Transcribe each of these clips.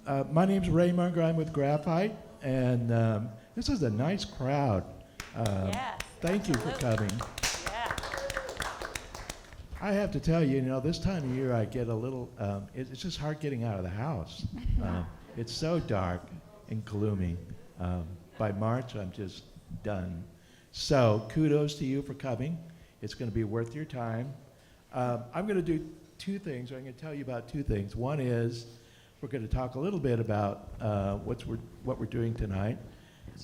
My name's Ray Munger. I'm with Graphite, and this is a nice crowd. Yes, Thank you for coming. yeah. I have to tell you, this time of year I get a little, it's just hard getting out of the house. It's so dark and gloomy. By March, I'm just done. So kudos to you for coming. It's going to be worth your time. I'm going to do two things. I'm going to tell you about two things. One is we're going to talk a little bit about what we're doing tonight.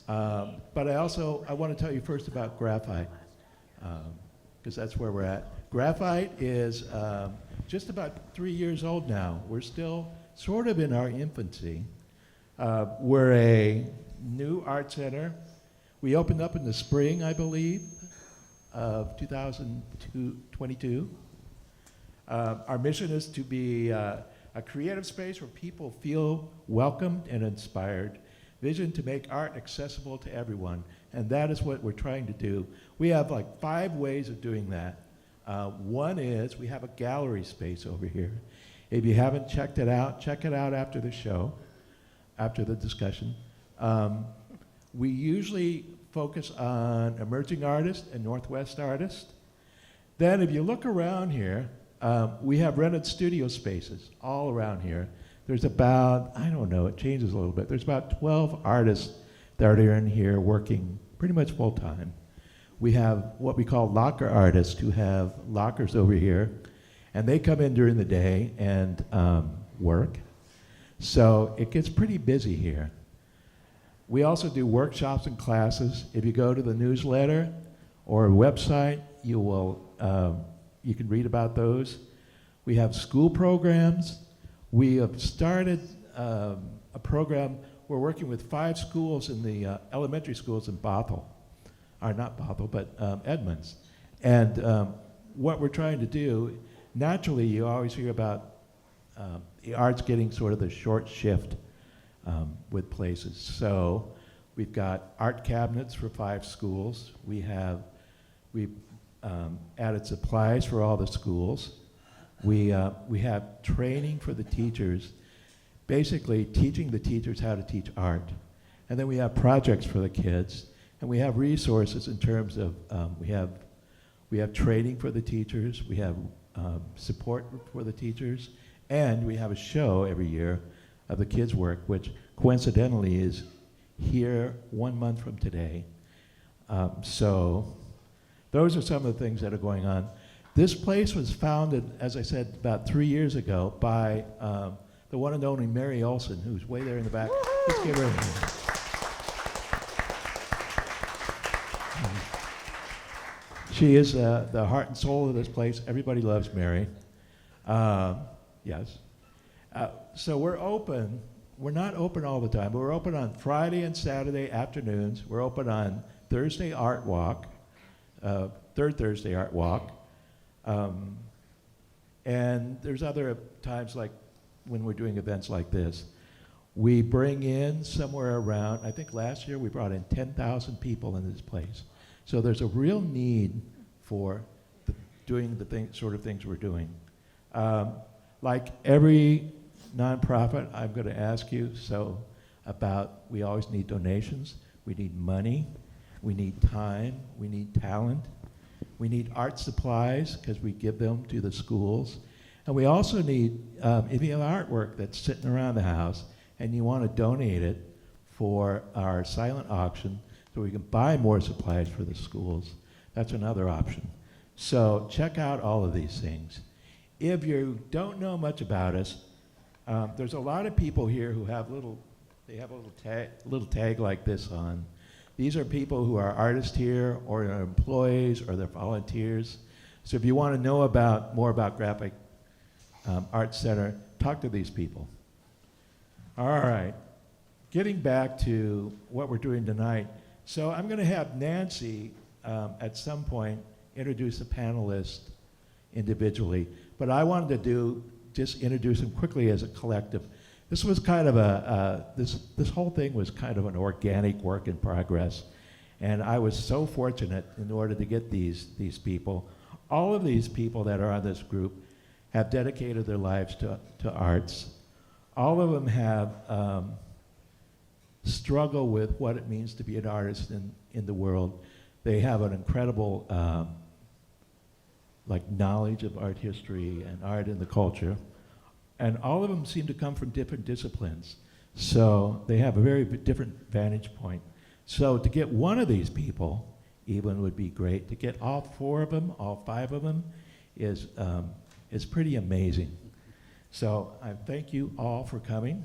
But I want to tell you first about Graphite, because that's where we're at. Graphite is just about 3 years old now. We're still sort of in our infancy. We're a new art center. We opened up in the spring, I believe, of 2022. Our mission is to be a creative space where people feel welcomed and inspired. Vision to make art accessible to everyone. And that is what we're trying to do. We have like 5 ways of doing that. One is we have a gallery space over here. If you haven't checked it out, check it out after the show, after the discussion. We usually focus on emerging artists and Northwest artists. Then if you look around here, we have rented studio spaces all around here. There's about, I don't know, it changes a little bit. There's about 12 artists that are in here working pretty much full time. We have what we call locker artists who have lockers over here, and they come in during the day and work. So it gets pretty busy here. We also do workshops and classes. If you go to the newsletter or website, you can read about those. We have school programs. We have started a program. We're working with 5 schools in the elementary schools in Bothell, or not Bothell, but Edmonds. And what we're trying to do, naturally, you always hear about the arts getting sort of the short shift with places. So we've got art cabinets for 5 schools. We've added supplies for all the schools. We have training for the teachers, basically teaching the teachers how to teach art. And then we have projects for the kids. And we have resources in terms of, we have training for the teachers, we have support for the teachers, and we have a show every year of the kids' work, which coincidentally is here 1 month from today. So those are some of the things that are going on. This place was founded, as I said, about 3 years ago by the one and only Mary Olson, who's way there in the back. Let's give her a hand. She is the heart and soul of this place. Everybody loves Mary. Yes. So we're open. We're not open all the time, but we're open on Friday and Saturday afternoons. We're open on Thursday Art Walk, third Thursday Art Walk. And there's other times like when we're doing events like this. We bring in somewhere around, I think last year we brought in 10,000 people in this place. So there's a real need for doing the sort of things we're doing. Like every nonprofit, I'm going to ask you we always need donations, we need money, we need time, we need talent, we need art supplies because we give them to the schools. And we also need, if you have artwork that's sitting around the house and you want to donate it for our silent auction so we can buy more supplies for the schools, that's another option. So check out all of these things. If you don't know much about us, there's a lot of people here who have they have a little tag like this on. These are people who are artists here, or are employees, or they're volunteers. So if you want to know more about Graphite Arts Center, talk to these people. All right, getting back to what we're doing tonight. So I'm going to have Nancy at some point introduce the panelists individually, but I wanted to just introduce them quickly as a collective. This was kind of this whole thing was kind of an organic work in progress, and I was so fortunate in order to get these people. All of these people that are on this group have dedicated their lives to arts. all of them have struggle with what it means to be an artist in the world. They have an incredible like knowledge of art history and art in the culture. And all of them seem to come from different disciplines. So they have a very different vantage point. So to get one of these people even would be great. To get all four of them, all five of them, is pretty amazing. So I thank you all for coming.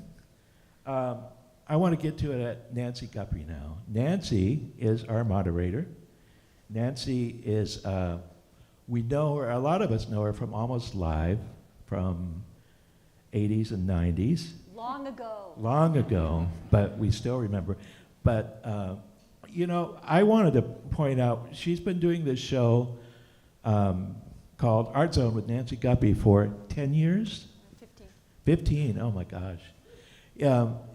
I want to get to it at Nancy Guppy now. Nancy is our moderator. Nancy is, we know her, a lot of us know her from Almost Live, from 80s and 90s. Long ago. Long ago, but we still remember. But, you know, I wanted to point out, she's been doing this show called Art Zone with Nancy Guppy for 10 years? 15. 15, oh my gosh.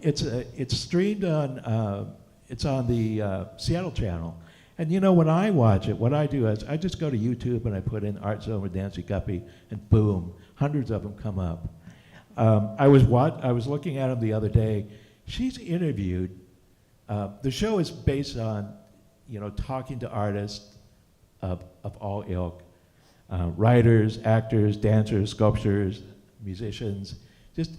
It's streamed on, it's on the Seattle channel. And you know, when I watch it, what I do is I just go to YouTube and I put in Art Zone with Nancy Guppy, and boom, hundreds of them come up. I was looking at them the other day. She's interviewed, the show is based on, you know, talking to artists of all ilk, writers, actors, dancers, sculptors, musicians, just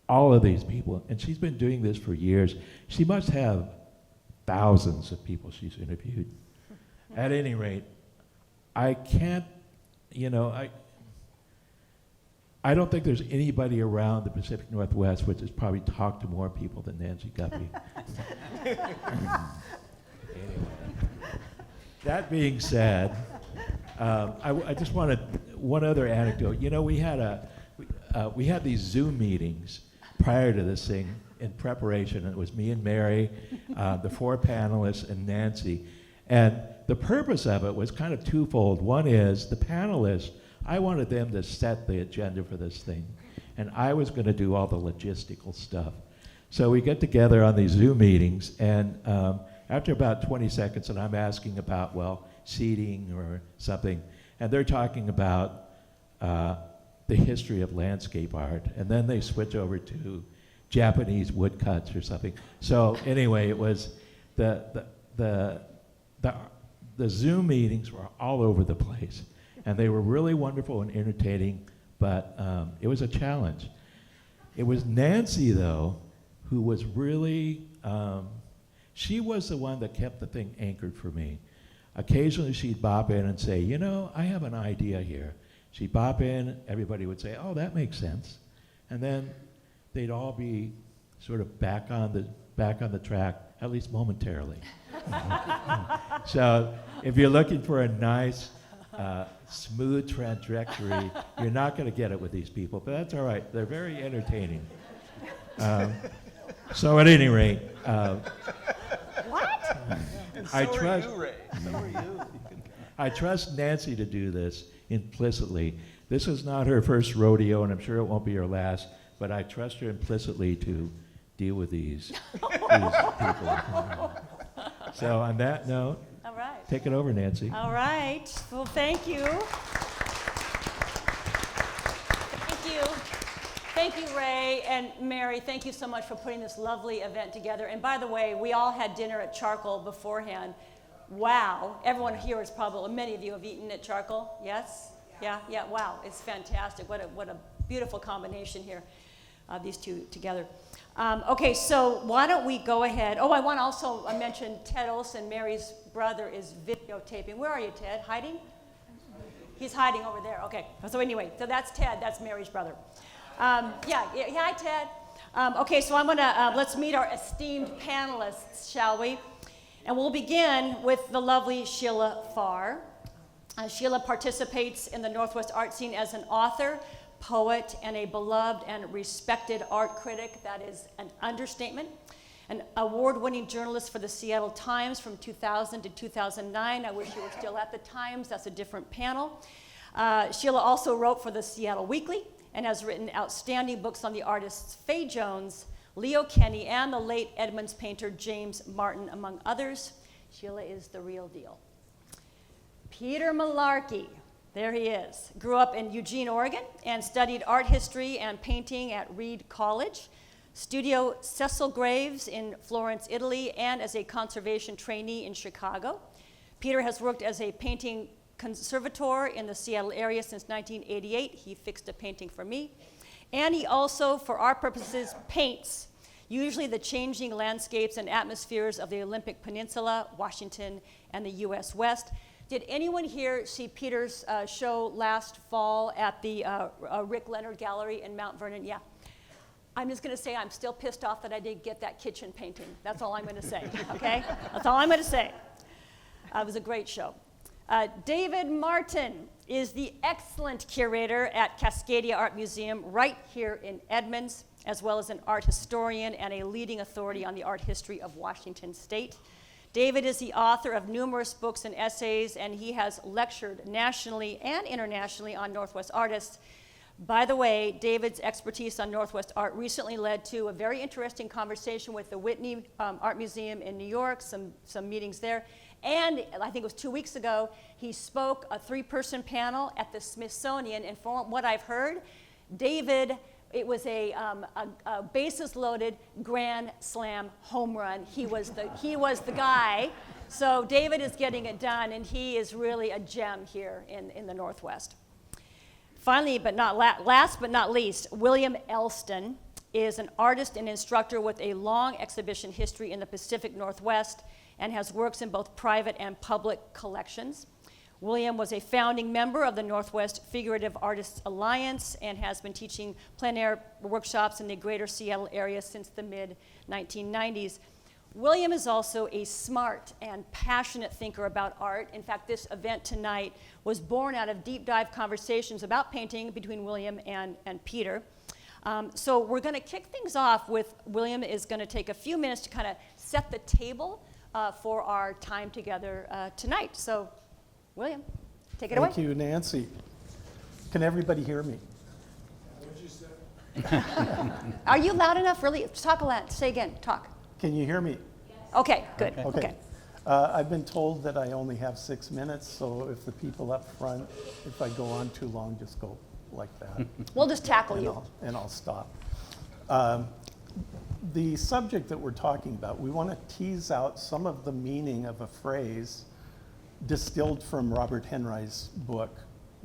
all of these people. And she's been doing this for years. She must have thousands of people she's interviewed. At any rate, I can't, you know, I don't think there's anybody around the Pacific Northwest which has probably talked to more people than Nancy Guppy. Anyway, that being said, I just wanted one other anecdote. You know, we had these Zoom meetings prior to this thing in preparation. It was me and Mary, the four panelists, and Nancy. And the purpose of it was kind of twofold. One is the panelists, I wanted them to set the agenda for this thing, and I was going to do all the logistical stuff. So we get together on these Zoom meetings, and after about 20 seconds, and I'm asking about, well, seating or something, and they're talking about the history of landscape art, and then they switch over to Japanese woodcuts or something. So anyway, it was the Zoom meetings were all over the place, and they were really wonderful and entertaining, but it was a challenge. It was Nancy, though, who was really, she was the one that kept the thing anchored for me. Occasionally she'd bop in and say, you know, I have an idea here. She'd bop in, everybody would say, oh, that makes sense. And then they'd all be sort of back on the track, at least momentarily. So if you're looking for a nice, smooth trajectory, you're not going to get it with these people, but that's all right. They're very entertaining. So at any rate, What? I trust. Are you, Ray. So are you. I trust Nancy to do this implicitly. This is not her first rodeo, and I'm sure it won't be her last, but I trust her implicitly to deal with these people. So on that note, All right. take it over, Nancy. All right. Well, thank you. Thank you. Thank you, Ray and Mary. Thank you so much for putting this lovely event together. And by the way, we all had dinner at Charcoal beforehand. Wow. Everyone here is probably, many of you have eaten at Charcoal. Yes? Yeah. Wow. It's fantastic. What a beautiful combination here, these two together. Okay, so why don't we go ahead. Oh, I want to also mention Ted Olson, Mary's brother, is videotaping. Where are you, Ted? Hiding? He's hiding over there. Okay. So anyway, so that's Ted. That's Mary's brother. Yeah. Hi, Ted. Okay, so I'm going to, let's meet our esteemed panelists, shall we? And we'll begin with the lovely Sheila Farr. Sheila participates in the Northwest art scene as an author, poet, and a beloved and respected art critic. That is an understatement. An award-winning journalist for the Seattle Times from 2000 to 2009. I wish you were still at the Times. That's a different panel. Sheila also wrote for the Seattle Weekly and has written outstanding books on the artists Faye Jones, Leo Kenny, and the late Edmonds painter James Martin, among others. Sheila is the real deal. Peter Malarkey. There he is. Grew up in Eugene, Oregon, and studied art history and painting at Reed College, Studio Cecil Graves in Florence, Italy, and as a conservation trainee in Chicago. Peter has worked as a painting conservator in the Seattle area since 1988. He fixed a painting for me. And he also, for our purposes, paints, usually the changing landscapes and atmospheres of the Olympic Peninsula, Washington, and the US West. Did anyone here see Peter's show last fall at the Rick Leonard Gallery in Mount Vernon? Yeah. I'm just going to say I'm still pissed off that I didn't get that kitchen painting. That's all I'm going to say, okay? That's all I'm going to say. It was a great show. David Martin is the excellent curator at Cascadia Art Museum right here in Edmonds, as well as an art historian and a leading authority on the art history of Washington State. David is the author of numerous books and essays, and he has lectured nationally and internationally on Northwest artists. By the way, David's expertise on Northwest art recently led to a very interesting conversation with the Whitney Art Museum in New York, some meetings there. And I think it was 2 weeks ago, he spoke a 3-person panel at the Smithsonian, and from what I've heard, David, it was a bases-loaded grand slam home run. He was the guy. So David is getting it done, and he is really a gem here in the Northwest. Finally, but not last but not least, William Elston is an artist and instructor with a long exhibition history in the Pacific Northwest and has works in both private and public collections. William was a founding member of the Northwest Figurative Artists Alliance and has been teaching plein air workshops in the greater Seattle area since the mid-1990s. William is also a smart and passionate thinker about art. In fact, this event tonight was born out of deep dive conversations about painting between William and Peter. So we're going to kick things off with William is going to take a few minutes to kind of set the table for our time together tonight. So, William, take it away. Thank you, Nancy. Can everybody hear me? What did you say? Are you loud enough? Really? Talk a lot. Say again. Talk. Can you hear me? Okay, good. Okay. I've been told that I only have 6 minutes, so if the people up front, if I go on too long, just go like that. We'll just tackle and you. I'll stop. The subject that we're talking about, we want to tease out some of the meaning of a phrase distilled from Robert Henry's book,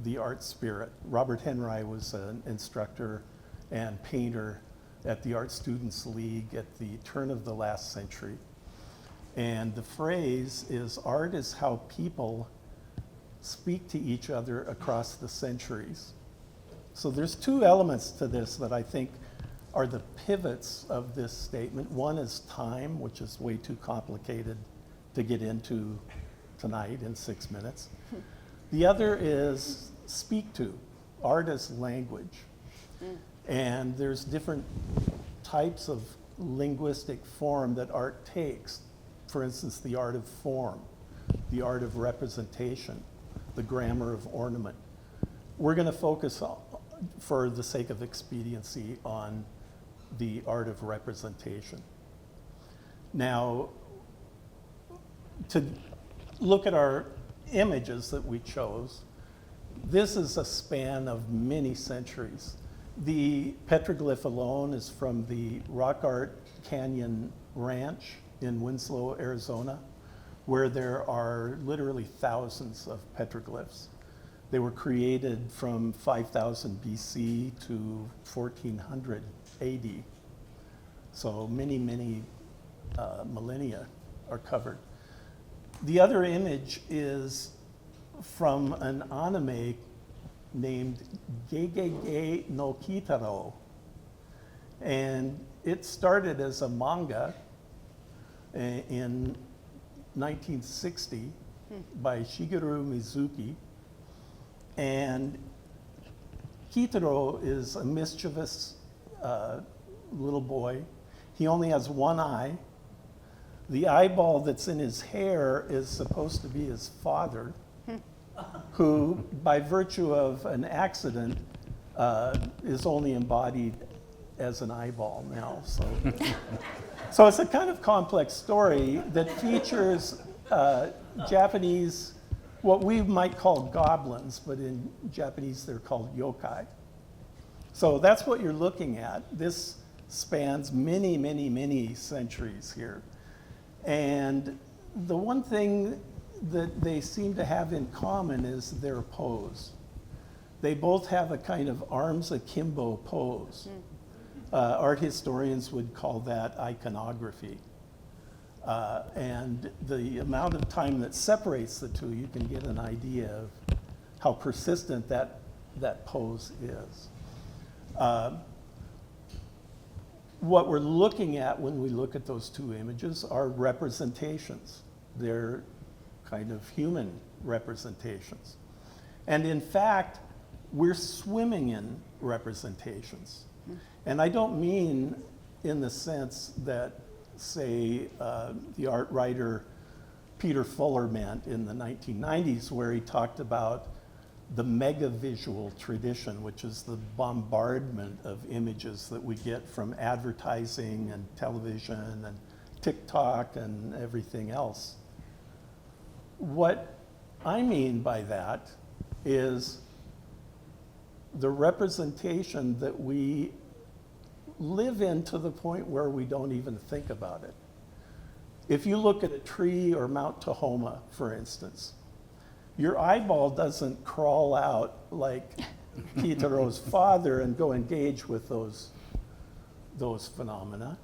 The Art Spirit. Robert Henry was an instructor and painter at the Art Students League at the turn of the last century. And the phrase is, art is how people speak to each other across the centuries. So there's 2 elements to this that I think are the pivots of this statement. One is time, which is way too complicated to get into tonight in 6 minutes. The other is speak to. Art is language. And there's different types of linguistic form that art takes. For instance, the art of form, the art of representation, the grammar of ornament. We're going to focus, for the sake of expediency, on the art of representation. Now, to look at our images that we chose, this is a span of many centuries. The petroglyph alone is from the Rock Art Canyon Ranch in Winslow, Arizona, where there are literally thousands of petroglyphs. They were created from 5000 BC to 1400 AD. So many millennia are covered. The other image is from an anime named Gegege no Kitaro. And it started as a manga in 1960 by Shigeru Mizuki. And Kitaro is a mischievous little boy. He only has one eye. The eyeball that's in his hair is supposed to be his father, who, by virtue of an accident, is only embodied as an eyeball now. So it's a kind of complex story that features Japanese what we might call goblins, but in Japanese they're called yokai. So that's what you're looking at. This spans many, many, many centuries here. And the one thing that they seem to have in common is their pose. They both have a kind of arms akimbo pose. Art historians would call that iconography. And the amount of time that separates the two, you can get an idea of how persistent that pose is. What we're looking at when we look at those two images are representations. They're kind of human representations. And in fact, we're swimming in representations. And I don't mean in the sense that, say, the art writer Peter Fuller meant in the 1990s, where he talked about the mega-visual tradition, which is the bombardment of images that we get from advertising and television and TikTok and everything else. What I mean by that is the representation that we live in to the point where we don't even think about it. If you look at a tree or Mount Tahoma, for instance, your eyeball doesn't crawl out like Kitaro's father and go engage with those phenomena,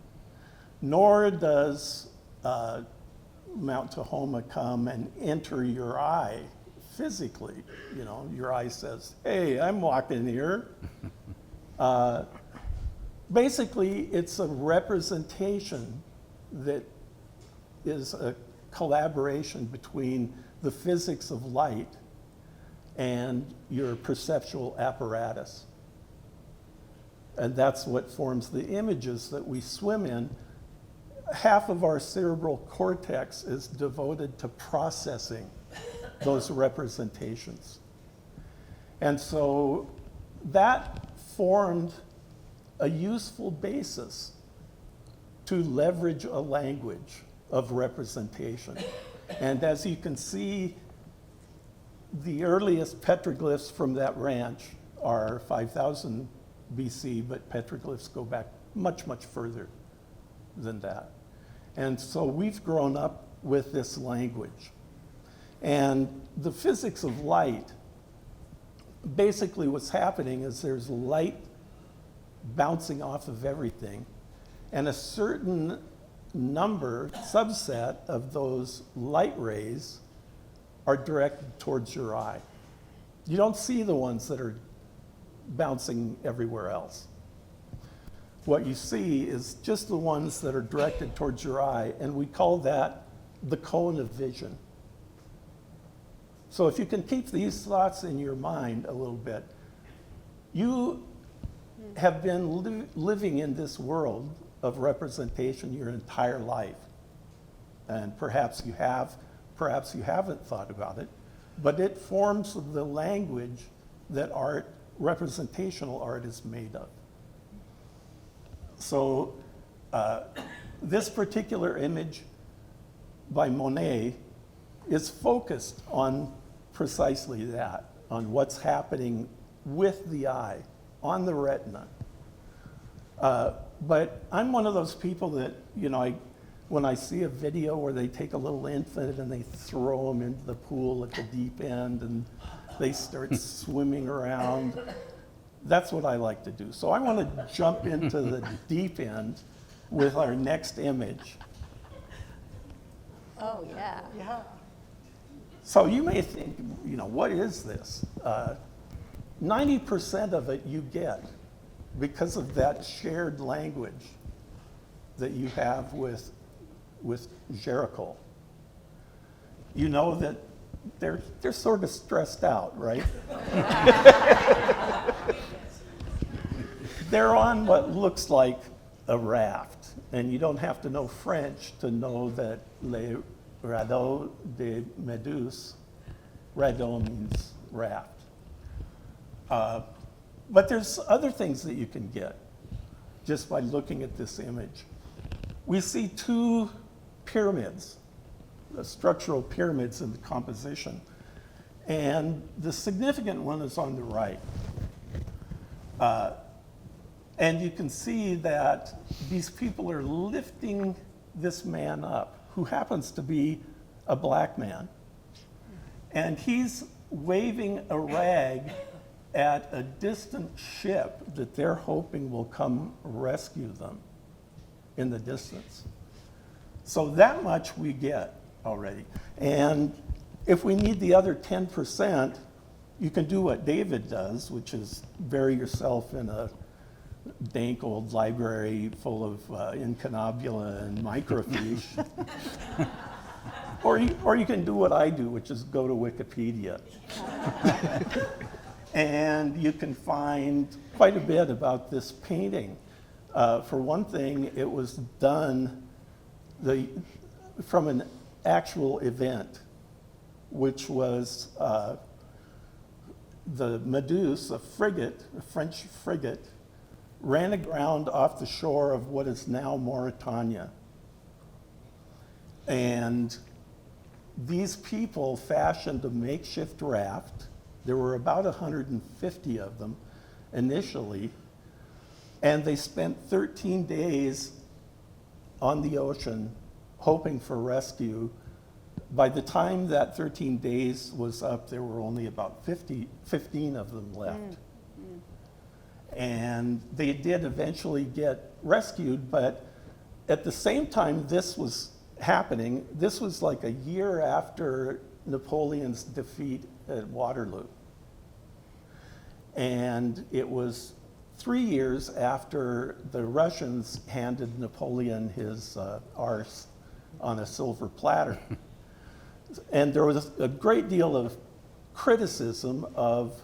nor does Mount Tahoma come and enter your eye physically. You know, your eye says, hey, I'm walking here. Basically, it's a representation that is a collaboration between the physics of light and your perceptual apparatus. And that's what forms the images that we swim in. Half of our cerebral cortex is devoted to processing those representations. And so that formed a useful basis to leverage a language of representation. And as you can see, the earliest petroglyphs from that ranch are 5,000 BC, but petroglyphs go back much, much further than that. And so we've grown up with this language. And the physics of light, basically what's happening is there's light bouncing off of everything, and a certain subset of those light rays are directed towards your eye. You don't see the ones that are bouncing everywhere else. What you see is just the ones that are directed towards your eye, and we call that the cone of vision. So if you can keep these thoughts in your mind a little bit, you have been living in this world of representation your entire life. And perhaps you have, perhaps you haven't thought about it, but it forms the language that art, representational art, is made of. So this particular image by Monet is focused on precisely that, on what's happening with the eye, on the retina. But I'm one of those people that, you know, when I see a video where they take a little infant and they throw them into the pool at the deep end and they start swimming around, that's what I like to do. So I want to jump into the deep end with our next image. Oh, yeah. Yeah. So you may think, you know, what is this? 90% of it you get because of that shared language that you have with Jericho. You know that they're sort of stressed out, right? They're on what looks like a raft, and you don't have to know French to know that les radeaux de Méduse, radeau means raft. But there's other things that you can get just by looking at this image. We see two pyramids, structural pyramids in the composition. And the significant one is on the right. And you can see that these people are lifting this man up, who happens to be a black man. And he's waving a rag at a distant ship that they're hoping will come rescue them in the distance. So that much we get already. And if we need the other 10%, you can do what David does, which is bury yourself in a dank old library full of incunabula and microfiche. Or you can do what I do, which is go to Wikipedia. And you can find quite a bit about this painting. For one thing, it was done from an actual event, which was the Medusa, a frigate, a French frigate, ran aground off the shore of what is now Mauritania. And these people fashioned a makeshift raft. There were about 150 of them initially, and they spent 13 days on the ocean hoping for rescue. By the time that 13 days was up, there were only about 15 of them left. And they did eventually get rescued, but at the same time this was happening, this was like a year after Napoleon's defeat at Waterloo. And it was 3 years after the Russians handed Napoleon his arse on a silver platter. And there was a great deal of criticism of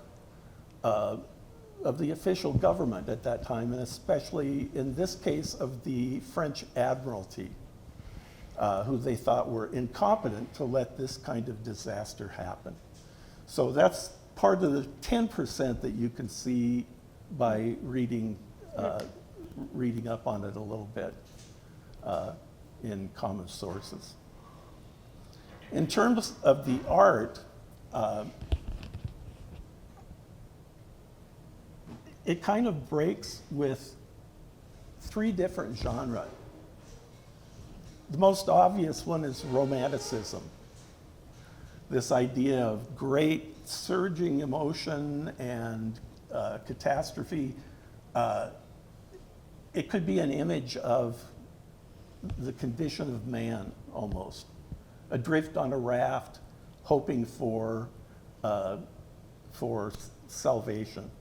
the official government at that time, and especially in this case of the French Admiralty, who they thought were incompetent to let this kind of disaster happen. So that's part of the 10% that you can see by reading up on it a little bit in common sources. In terms of the art, it kind of breaks with 3 different genres. The most obvious one is Romanticism. This idea of great surging emotion and catastrophe. It could be an image of the condition of man, almost. Adrift on a raft, hoping for salvation.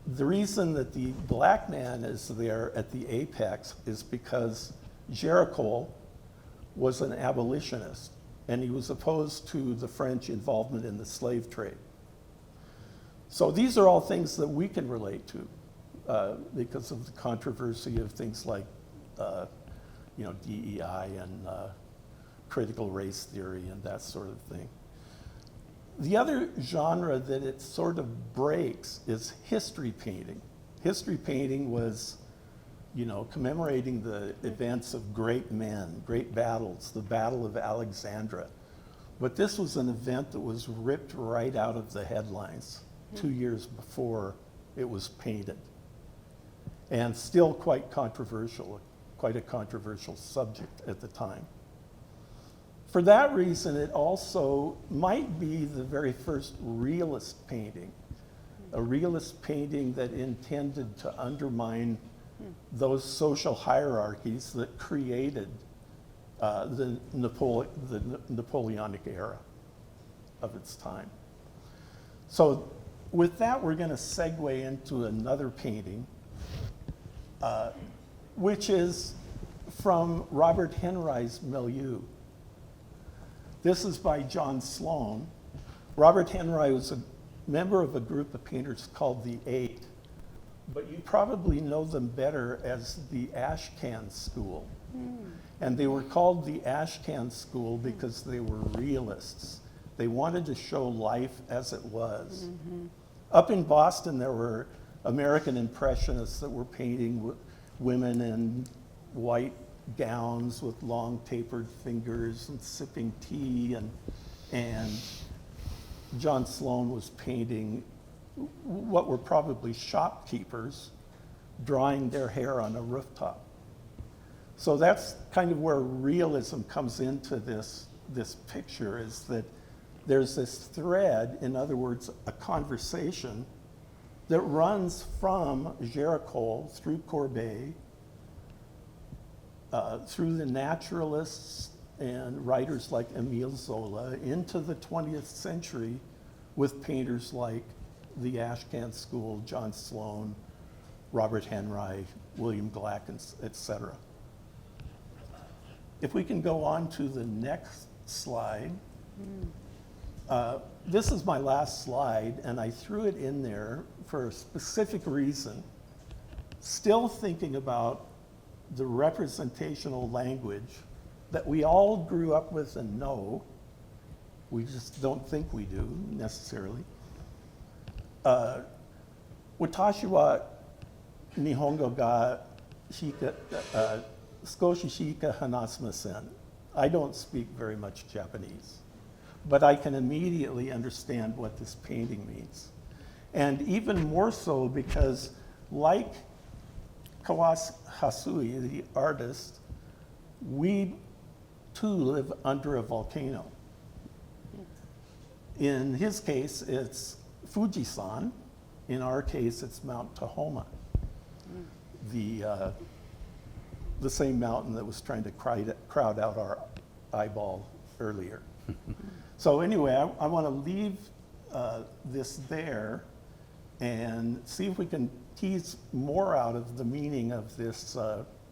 The reason that the black man is there at the apex is because Géricault was an abolitionist, and he was opposed to the French involvement in the slave trade. So these are all things that we can relate to because of the controversy of things like DEI and critical race theory and that sort of thing. The other genre that it sort of breaks is history painting. History painting was, commemorating the events of great men, great battles, the Battle of Alexandria. But this was an event that was ripped right out of the headlines 2 years before it was painted. And still quite controversial, quite a controversial subject at the time. For that reason, it also might be the very first realist painting, a realist painting that intended to undermine those social hierarchies that created the Napoleonic era of its time. So with that, we're going to segue into another painting, which is from Robert Henry's milieu. This is by John Sloan. Robert Henry was a member of a group of painters called the Eight, but you probably know them better as the Ashcan School. And they were called the Ashcan School because they were realists. They wanted to show life as it was. Up in Boston, there were American Impressionists that were painting women in white gowns with long tapered fingers and sipping tea and John Sloan was painting what were probably shopkeepers drying their hair on a rooftop. So that's kind of where realism comes into this picture, is that there's this thread, in other words, a conversation that runs from Géricault through Courbet, through the naturalists and writers like Émile Zola into the 20th century with painters like the Ashcan School, John Sloan, Robert Henry, William Glack, etc. If we can go on to the next slide. This is my last slide, and I threw it in there for a specific reason. Still thinking about the representational language that we all grew up with and know. We just don't think we do necessarily. Watashi wa Nihongo ga skoshi shika hanasumasen. I don't speak very much Japanese, but I can immediately understand what this painting means. And even more so because, like Kawase Hasui, the artist, we too live under a volcano. In his case, it's Fujisan. In our case, it's Mount Tahoma, the same mountain that was trying to crowd out our eyeball earlier. So anyway, I want to leave this there and see if we can tease more out of the meaning of this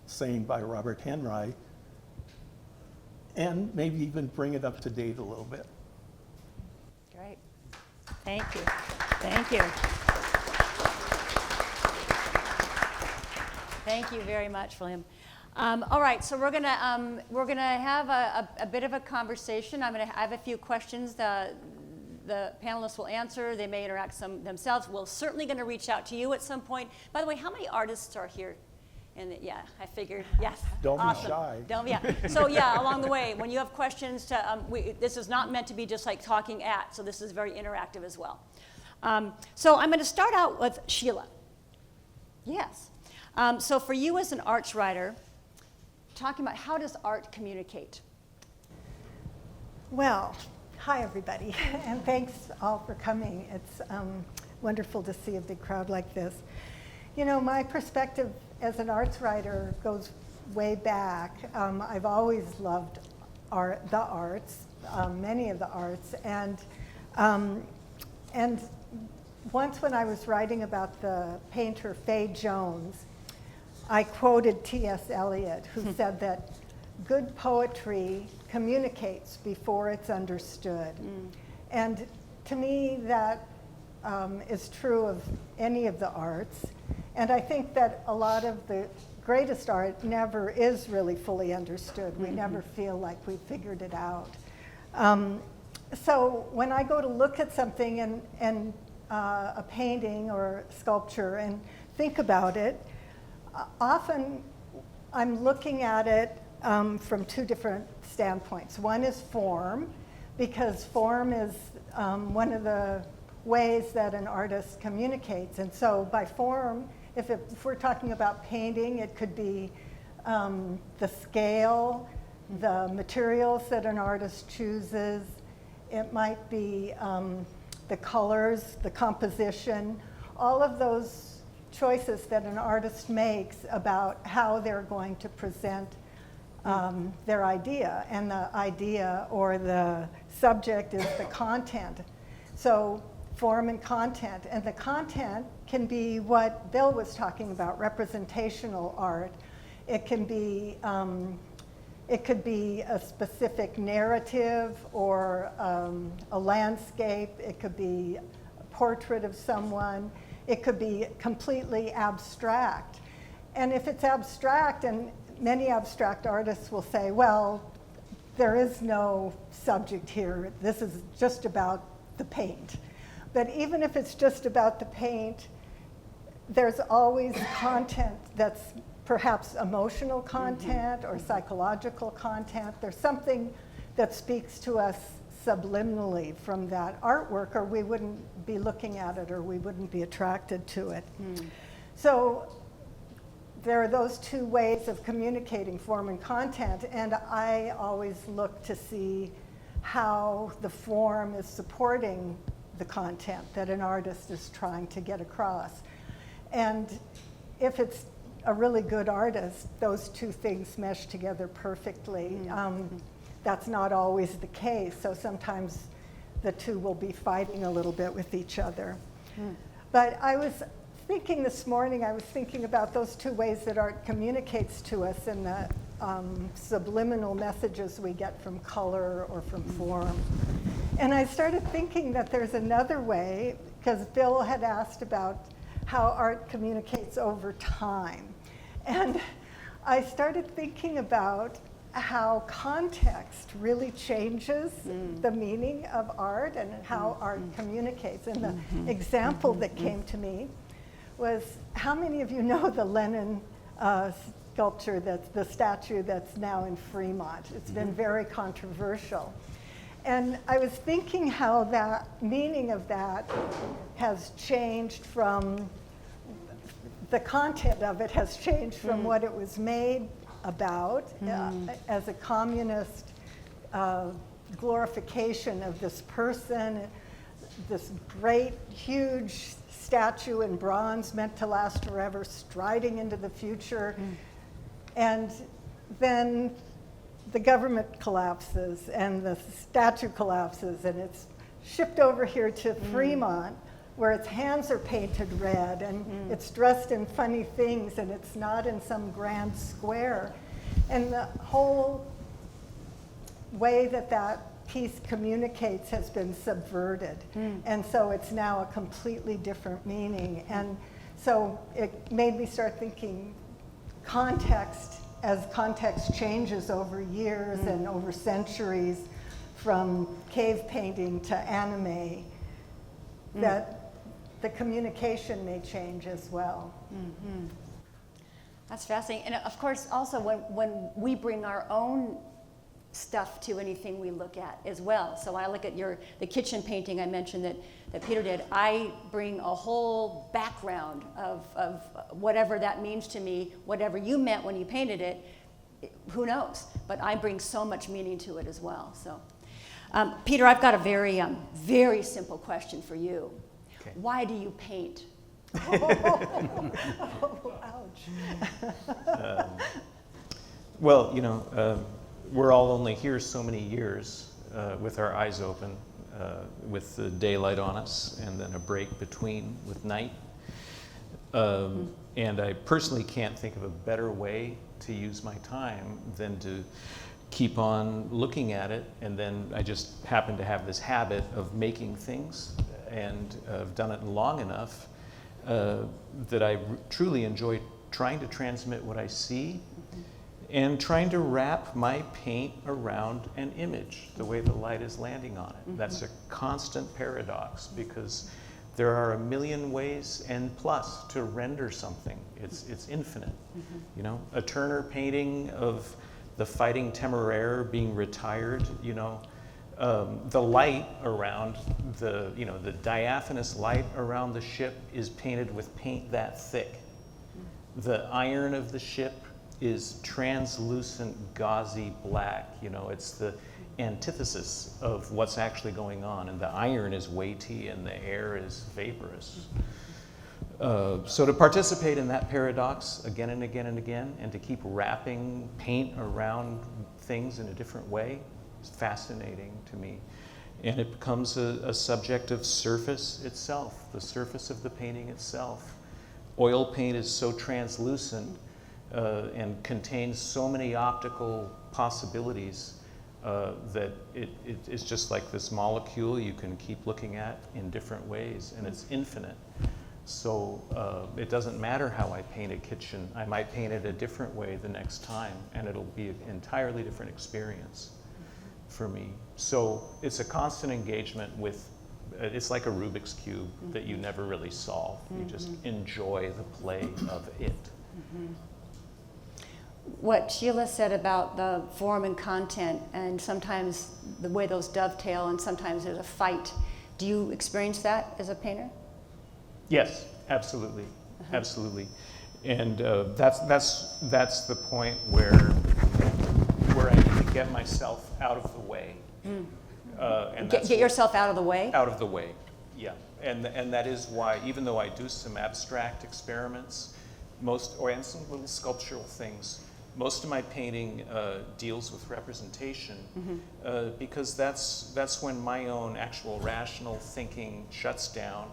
saying by Robert Henry, and maybe even bring it up to date a little bit. Great. Thank you. Thank you. Thank you very much, William. All right, so we're gonna have a bit of a conversation. I have a few questions the panelists will answer. They may interact some themselves. We're certainly going to reach out to you at some point. By the way, how many artists are here? And yeah, I figured, yes. Don't awesome. be shy. Don't, yeah. So yeah, along the way, when you have questions, this is not meant to be just like talking at, so this is very interactive as well. So I'm going to start out with Sheila. Yes. So for you as an arts writer, talking about how does art communicate? Well, hi everybody, and thanks all for coming. It's wonderful to see a big crowd like this. You know, my perspective as an arts writer goes way back. I've always loved the arts, many of the arts, and once when I was writing about the painter Fay Jones, I quoted T.S. Eliot, who said that good poetry communicates before it's understood. And to me, that is true of any of the arts. And I think that a lot of the greatest art never is really fully understood. We never feel like we figured it out. So when I go to look at something and a painting or sculpture and think about it, often I'm looking at it from two different standpoints. One is form, because form is one of the ways that an artist communicates. And so by form, if we're talking about painting, it could be the scale, the materials that an artist chooses. It might be the colors, the composition, all of those choices that an artist makes about how they're going to present their idea. And the idea or the subject is the content. So form and content. And the content can be what Bill was talking about, representational art. It can be, it could be a specific narrative or a landscape. It could be a portrait of someone. It could be completely abstract. And if it's abstract, and many abstract artists will say, well, there is no subject here. This is just about the paint. But even if it's just about the paint, there's always content that's perhaps emotional content or psychological content. There's something that speaks to us subliminally from that artwork, or we wouldn't be looking at it, or we wouldn't be attracted to it. So there are those two ways of communicating form and content, and I always look to see how the form is supporting the content that an artist is trying to get across. And if it's a really good artist, those two things mesh together perfectly. That's not always the case, so sometimes the two will be fighting a little bit with each other. But I was thinking this morning, I was thinking about those two ways that art communicates to us and the subliminal messages we get from color or from form. And I started thinking that there's another way, because Bill had asked about how art communicates over time. And I started thinking about how context really changes the meaning of art and how art communicates. And the example that came to me was, how many of you know the Lenin sculpture, that's the statue that's now in Fremont? It's been very controversial. And I was thinking how that meaning of that has changed from, the content of it has changed from what it was made about as a communist glorification of this person, this great, huge statue in bronze meant to last forever, striding into the future. And then the government collapses and the statue collapses, and it's shipped over here to Fremont, where its hands are painted red, and it's dressed in funny things, and it's not in some grand square. And the whole way that that piece communicates has been subverted. And so it's now a completely different meaning. And so it made me start thinking context, as context changes over years and over centuries, from cave painting to anime, that the communication may change as well. That's fascinating. And of course, also when we bring our own stuff to anything we look at as well. So when I look at the kitchen painting I mentioned that Peter did, I bring a whole background of whatever that means to me, whatever you meant when you painted it, who knows? But I bring so much meaning to it as well. So, Peter, I've got a very, very simple question for you. Okay. Why do you paint? Ouch. Well, you know, we're all only here so many years with our eyes open, with the daylight on us, and then a break between with night. And I personally can't think of a better way to use my time than to keep on looking at it. And then I just happen to have this habit of making things, and I've done it long enough that I truly enjoy trying to transmit what I see and trying to wrap my paint around an image, the way the light is landing on it. That's a constant paradox, because there are a million ways and plus to render something. It's infinite. You know, a Turner painting of the Fighting Temeraire being retired, you know, the light around the diaphanous light around the ship is painted with paint that thick. The iron of the ship is translucent, gauzy black. You know, it's the antithesis of what's actually going on, and the iron is weighty and the air is vaporous. So to participate in that paradox again and again and again, and to keep wrapping paint around things in a different way, is fascinating to me. And it becomes a subject of surface itself, the surface of the painting itself. Oil paint is so translucent and contains so many optical possibilities that it's just like this molecule you can keep looking at in different ways, and it's infinite. So it doesn't matter how I paint a kitchen. I might paint it a different way the next time, and it'll be an entirely different experience for me. So it's a constant engagement with, it's like a Rubik's Cube that you never really solve. You just enjoy the play of it. what Sheila said about the form and content, and sometimes the way those dovetail, and sometimes there's a fight. Do you experience that as a painter? Yes, absolutely, absolutely. And that's the point where I need to get myself out of the way. And Get yourself out of the way? out of the way, yeah. And that is why, even though I do some abstract experiments, and some little sculptural things, most of my painting deals with representation, because that's when my own actual rational thinking shuts down.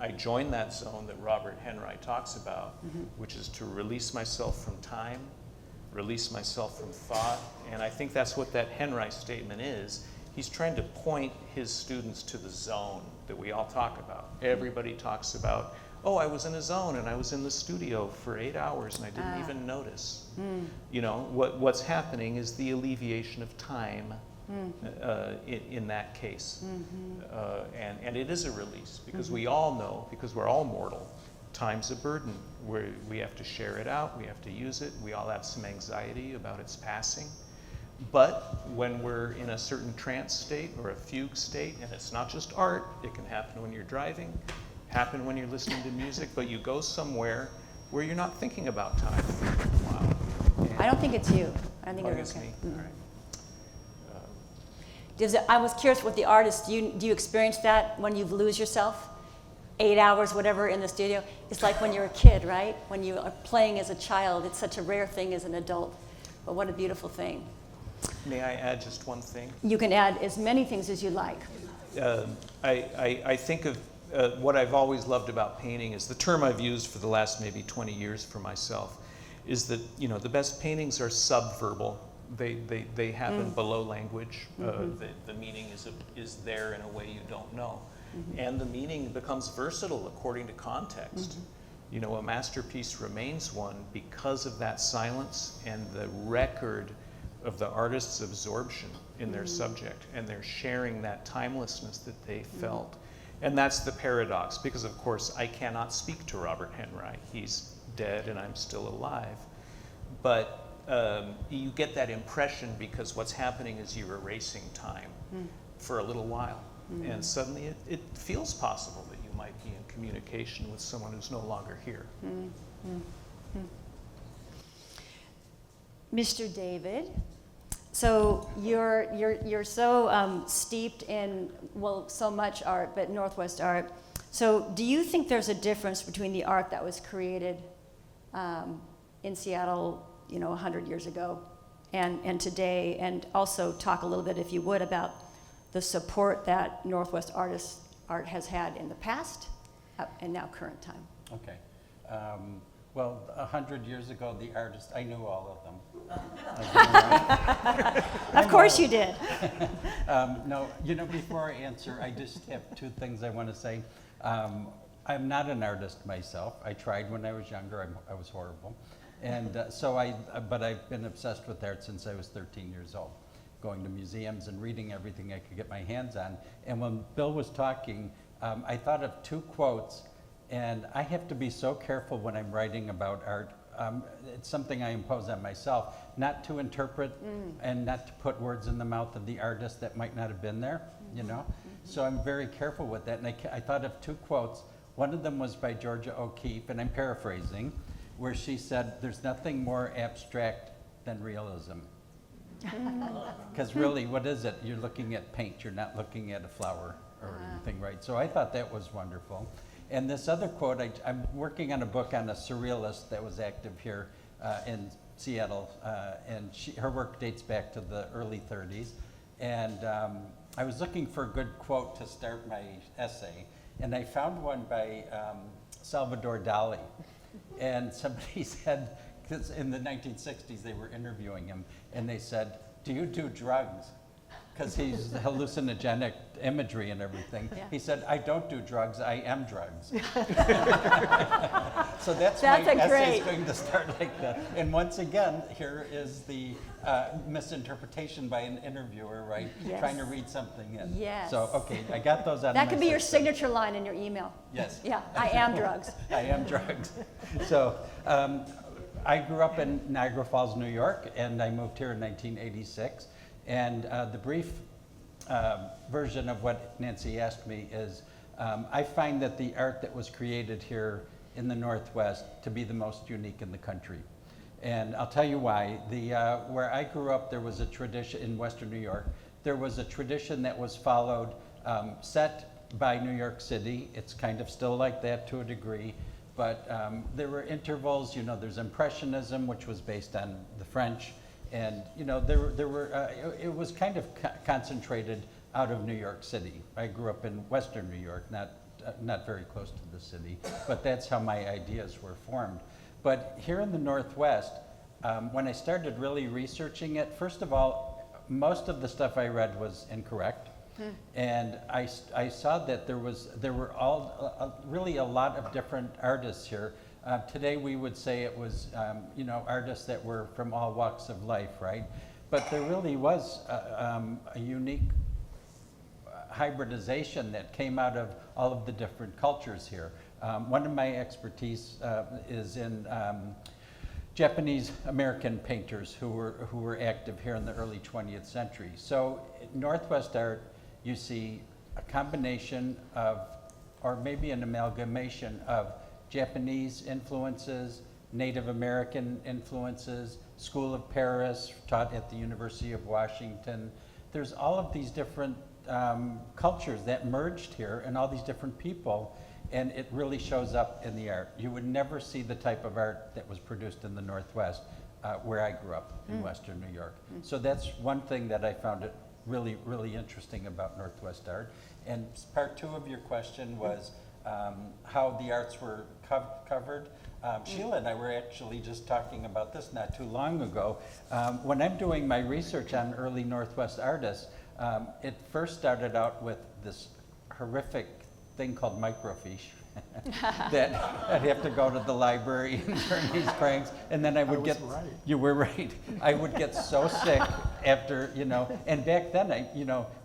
I join that zone that Robert Henry talks about, which is to release myself from time, release myself from thought, and I think that's what that Henry statement is. He's trying to point his students to the zone that we all talk about. Everybody talks about, oh, I was in a zone and I was in the studio for 8 hours and I didn't even notice. You know, what's happening is the alleviation of time in that case. And it is a release, because we all know, because we're all mortal, time's a burden. We have to share it out, we have to use it, we all have some anxiety about its passing. But when we're in a certain trance state or a fugue state, and it's not just art, it can happen when you're driving, happen when you're listening to music, but you go somewhere where you're not thinking about time. Wow. I don't think it's you. I think It's it's okay. me. All right. I was curious with the artist, do you experience that when you lose yourself? 8 hours, whatever, in the studio? It's like when you're a kid, right? When you are playing as a child, it's such a rare thing as an adult. But what a beautiful thing. May I add just one thing? You can add as many things as you like. I think of what I've always loved about painting is the term I've used for the last maybe 20 years for myself, is that, you know, the best paintings are subverbal. They happen below language. The meaning is there in a way you don't know. And the meaning becomes versatile according to context. You know, a masterpiece remains one because of that silence and the record of the artist's absorption in their subject, and they're sharing that timelessness that they felt. And that's the paradox, because of course I cannot speak to Robert Henry. He's dead and I'm still alive. But you get that impression because what's happening is you're erasing time for a little while. And suddenly it feels possible that you might be in communication with someone who's no longer here. Mr. David, so you're so steeped in, well, so much art, but Northwest art. So do you think there's a difference between the art that was created in Seattle, you know, 100 years ago and today? And also talk a little bit, if you would, about the support that Northwest art has had in the past and now current time. Okay. Well, 100 years ago, the artists, I knew all of them. Of course you did. No, you know, before I answer, I just have two things I want to say. I'm not an artist myself. I tried when I was younger. I was horrible. And but I've been obsessed with art since I was 13 years old, going to museums and reading everything I could get my hands on. And when Bill was talking, I thought of two quotes. And I have to be so careful when I'm writing about art. It's something I impose on myself, not to interpret and not to put words in the mouth of the artist that might not have been there, you know? So I'm very careful with that. And I thought of two quotes. One of them was by Georgia O'Keeffe, and I'm paraphrasing, where she said, "There's nothing more abstract than realism." Because really, what is it? You're looking at paint. You're not looking at a flower or anything, right? So I thought that was wonderful. And this other quote, I'm working on a book on a surrealist that was active here in Seattle, and her work dates back to the early 30s. And I was looking for a good quote to start my essay, and I found one by Salvador Dali. And somebody said, because in the 1960s they were interviewing him, and they said, "Do you do drugs?" Because he's hallucinogenic imagery and everything. Yeah. He said, "I don't do drugs, I am drugs." So that's my essay's going to start like that. And once again, here is the misinterpretation by an interviewer, right? Yes. Trying to read something in. Yes. So, okay, I got those out That of could my be your system. signature line in your email. Yes. Yeah, I am drugs. I am drugs. So I grew up in Niagara Falls, New York, and I moved here in 1986. And the brief version of what Nancy asked me is, I find that the art that was created here in the Northwest to be the most unique in the country. And I'll tell you why. Where I grew up, there was a tradition in Western New York. There was a tradition that was followed, set by New York City. It's kind of still like that to a degree, but there were intervals. You know, there's Impressionism, which was based on the French, and you know, there were. It was kind of concentrated out of New York City. I grew up in Western New York, not very close to the city, but that's how my ideas were formed. But here in the Northwest, when I started really researching it, first of all, most of the stuff I read was incorrect. And I saw that there were really a lot of different artists here. Today we would say it was you know, artists that were from all walks of life, right? But there really was a unique hybridization that came out of all of the different cultures here. One of my expertise is in Japanese American painters who were active here in the early 20th century. So Northwest art, you see a combination of, or maybe an amalgamation of Japanese influences, Native American influences, School of Paris, taught at the University of Washington. There's all of these different cultures that merged here and all these different people, and it really shows up in the art. You would never see the type of art that was produced in the Northwest where I grew up in Western New York. So that's one thing that I found it really, really interesting about Northwest art. And part two of your question was how the arts were covered. Sheila and I were actually just talking about this not too long ago. When I'm doing my research on early Northwest artists, it first started out with this horrific thing called microfiche. That I'd have to go to the library and turn these cranks, and then I would get. Right. You were right. I would get so sick after, you know. And back then,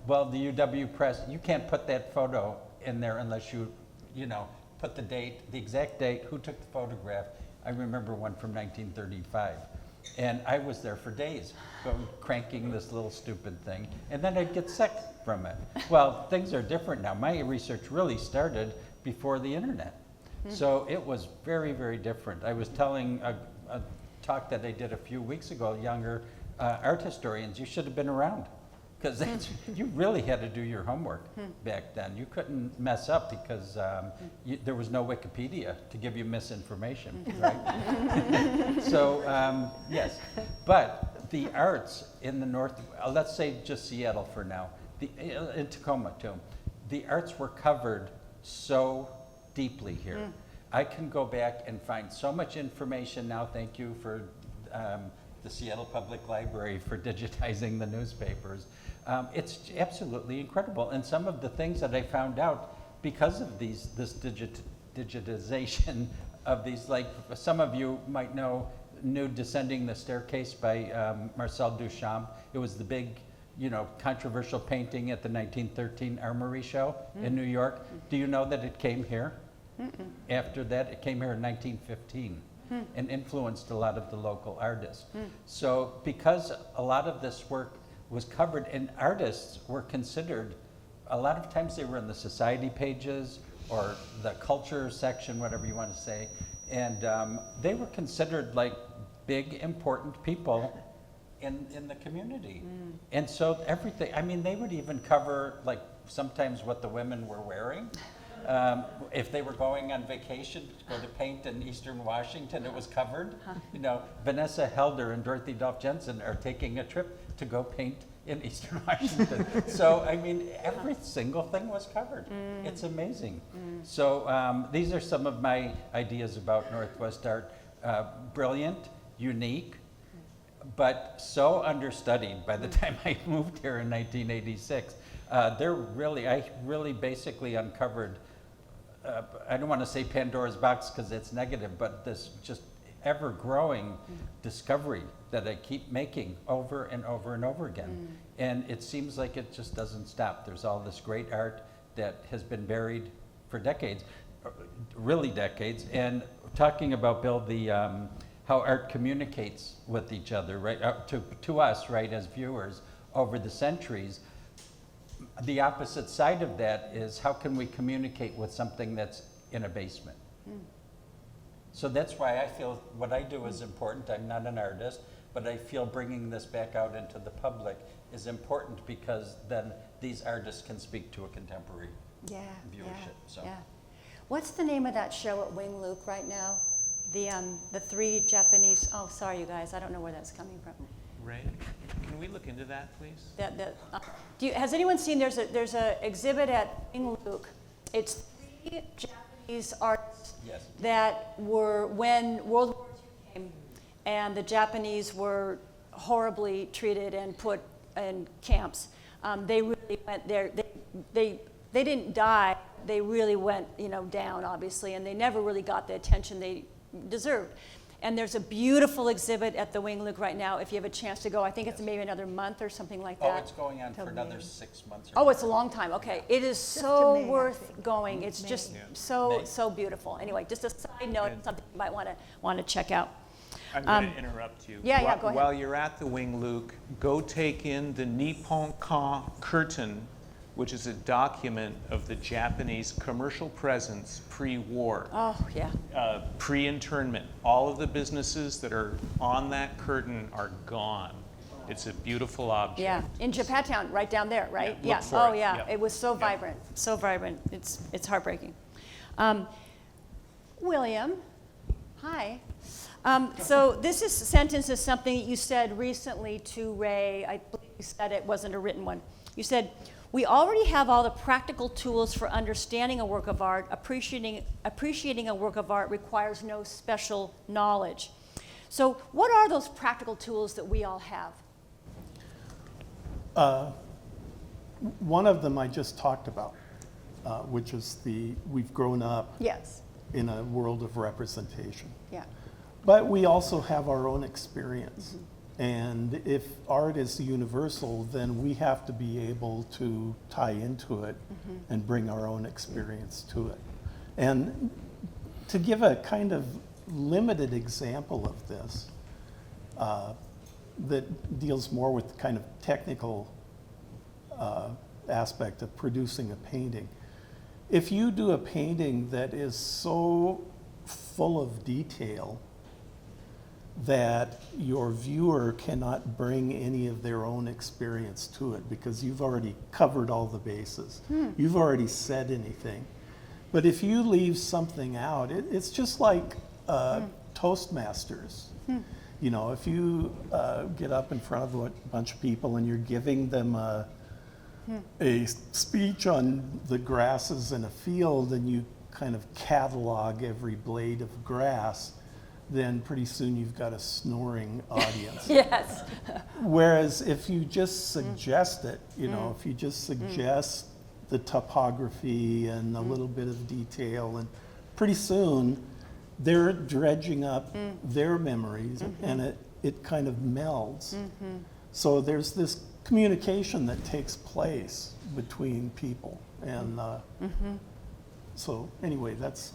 well, the UW Press, you can't put that photo in there unless you know, put the date, the exact date, who took the photograph. I remember one from 1935, and I was there for days, cranking this little stupid thing, and then I'd get sick from it. Well, things are different now. My research really started before the internet. So it was very, very different. I was telling a talk that I did a few weeks ago, younger art historians, you should have been around, because you really had to do your homework back then. You couldn't mess up because there was no Wikipedia to give you misinformation, right? So, yes, but the arts in the North, let's say just Seattle for now, in Tacoma too, the arts were covered so deeply here. I can go back and find so much information now. Thank you for the Seattle Public Library for digitizing the newspapers. It's absolutely incredible. And some of the things that I found out because of this digitization of these, like some of you might knew Descending the Staircase by Marcel Duchamp. It was the big, controversial painting at the 1913 Armory Show in New York. Do you know that it came here? After that, it came here in 1915 and influenced a lot of the local artists. So because a lot of this work was covered, and artists were considered, a lot of times they were in the society pages or the culture section, whatever you want to say, and they were considered like big, important people in the community. And so everything, I mean, they would even cover like sometimes what the women were wearing. If they were going on vacation to go to paint in Eastern Washington, it was covered. Vanessa Helder and Dorothy Dolph Jensen are taking a trip to go paint in Eastern Washington. So, I mean, every single thing was covered. It's amazing. So these are some of my ideas about Northwest art. Brilliant, unique, but so understudied by the time I moved here in 1986. I really basically uncovered, I don't want to say Pandora's box because it's negative, but this just ever-growing discovery that I keep making over and over and over again. And it seems like it just doesn't stop. There's all this great art that has been buried for decades, really decades. And talking about, Bill, how art communicates with each other, right? To us, right, as viewers over the centuries. The opposite side of that is how can we communicate with something that's in a basement? So that's why I feel what I do is important. I'm not an artist, but I feel bringing this back out into the public is important because then these artists can speak to a contemporary viewership. So. Yeah. What's the name of that show at Wing Luke right now? The three Japanese. Oh, sorry, you guys. I don't know where that's coming from. Ray, can we look into that, please? Has anyone seen? There's a exhibit at Wing Luke. It's three Japanese artists that were when World War II came, and the Japanese were horribly treated and put in camps. They really went there. They didn't die. They really went, down, obviously, and they never really got the attention they deserved. And there's a beautiful exhibit at the Wing Luke right now. If you have a chance to go, I think it's maybe another month or something like that. Oh, it's going on for another 6 months. Oh, it's a long time. Okay, it is so May, worth going. It's May. just May. so beautiful. Anyway, just a side note, something you might want to check out. I'm going to interrupt you. Yeah, go ahead. While you're at the Wing Luke, go take in the Nippon Ka curtain, which is a document of the Japanese commercial presence pre-war. Oh, yeah. Pre-internment. All of the businesses that are on that curtain are gone. It's a beautiful object. Yeah, in Japantown, right down there, right? Yeah, look for Oh, it. yeah. Yep. It was so vibrant, so vibrant. It's heartbreaking. William, hi. So this sentence is something that you said recently to Ray. I believe you said it wasn't a written one. You said, "We already have all the practical tools for understanding a work of art. Appreciating a work of art requires no special knowledge." So what are those practical tools that we all have? One of them I just talked about, which is we've grown up Yes. in a world of representation. Yeah. But we also have our own experience. And if art is universal, then we have to be able to tie into it and bring our own experience to it. And to give a kind of limited example of this that deals more with the kind of technical aspect of producing a painting. If you do a painting that is so full of detail that your viewer cannot bring any of their own experience to it because you've already covered all the bases. You've already said anything. But if you leave something out, it's just like Toastmasters. If you get up in front of a bunch of people and you're giving them a speech on the grasses in a field and you kind of catalog every blade of grass, then pretty soon you've got a snoring audience. Yes. Whereas if you just suggest it, if you just suggest the topography and a little bit of detail, and pretty soon they're dredging up their memories and it kind of melds. So there's this communication that takes place between people. And so anyway, that's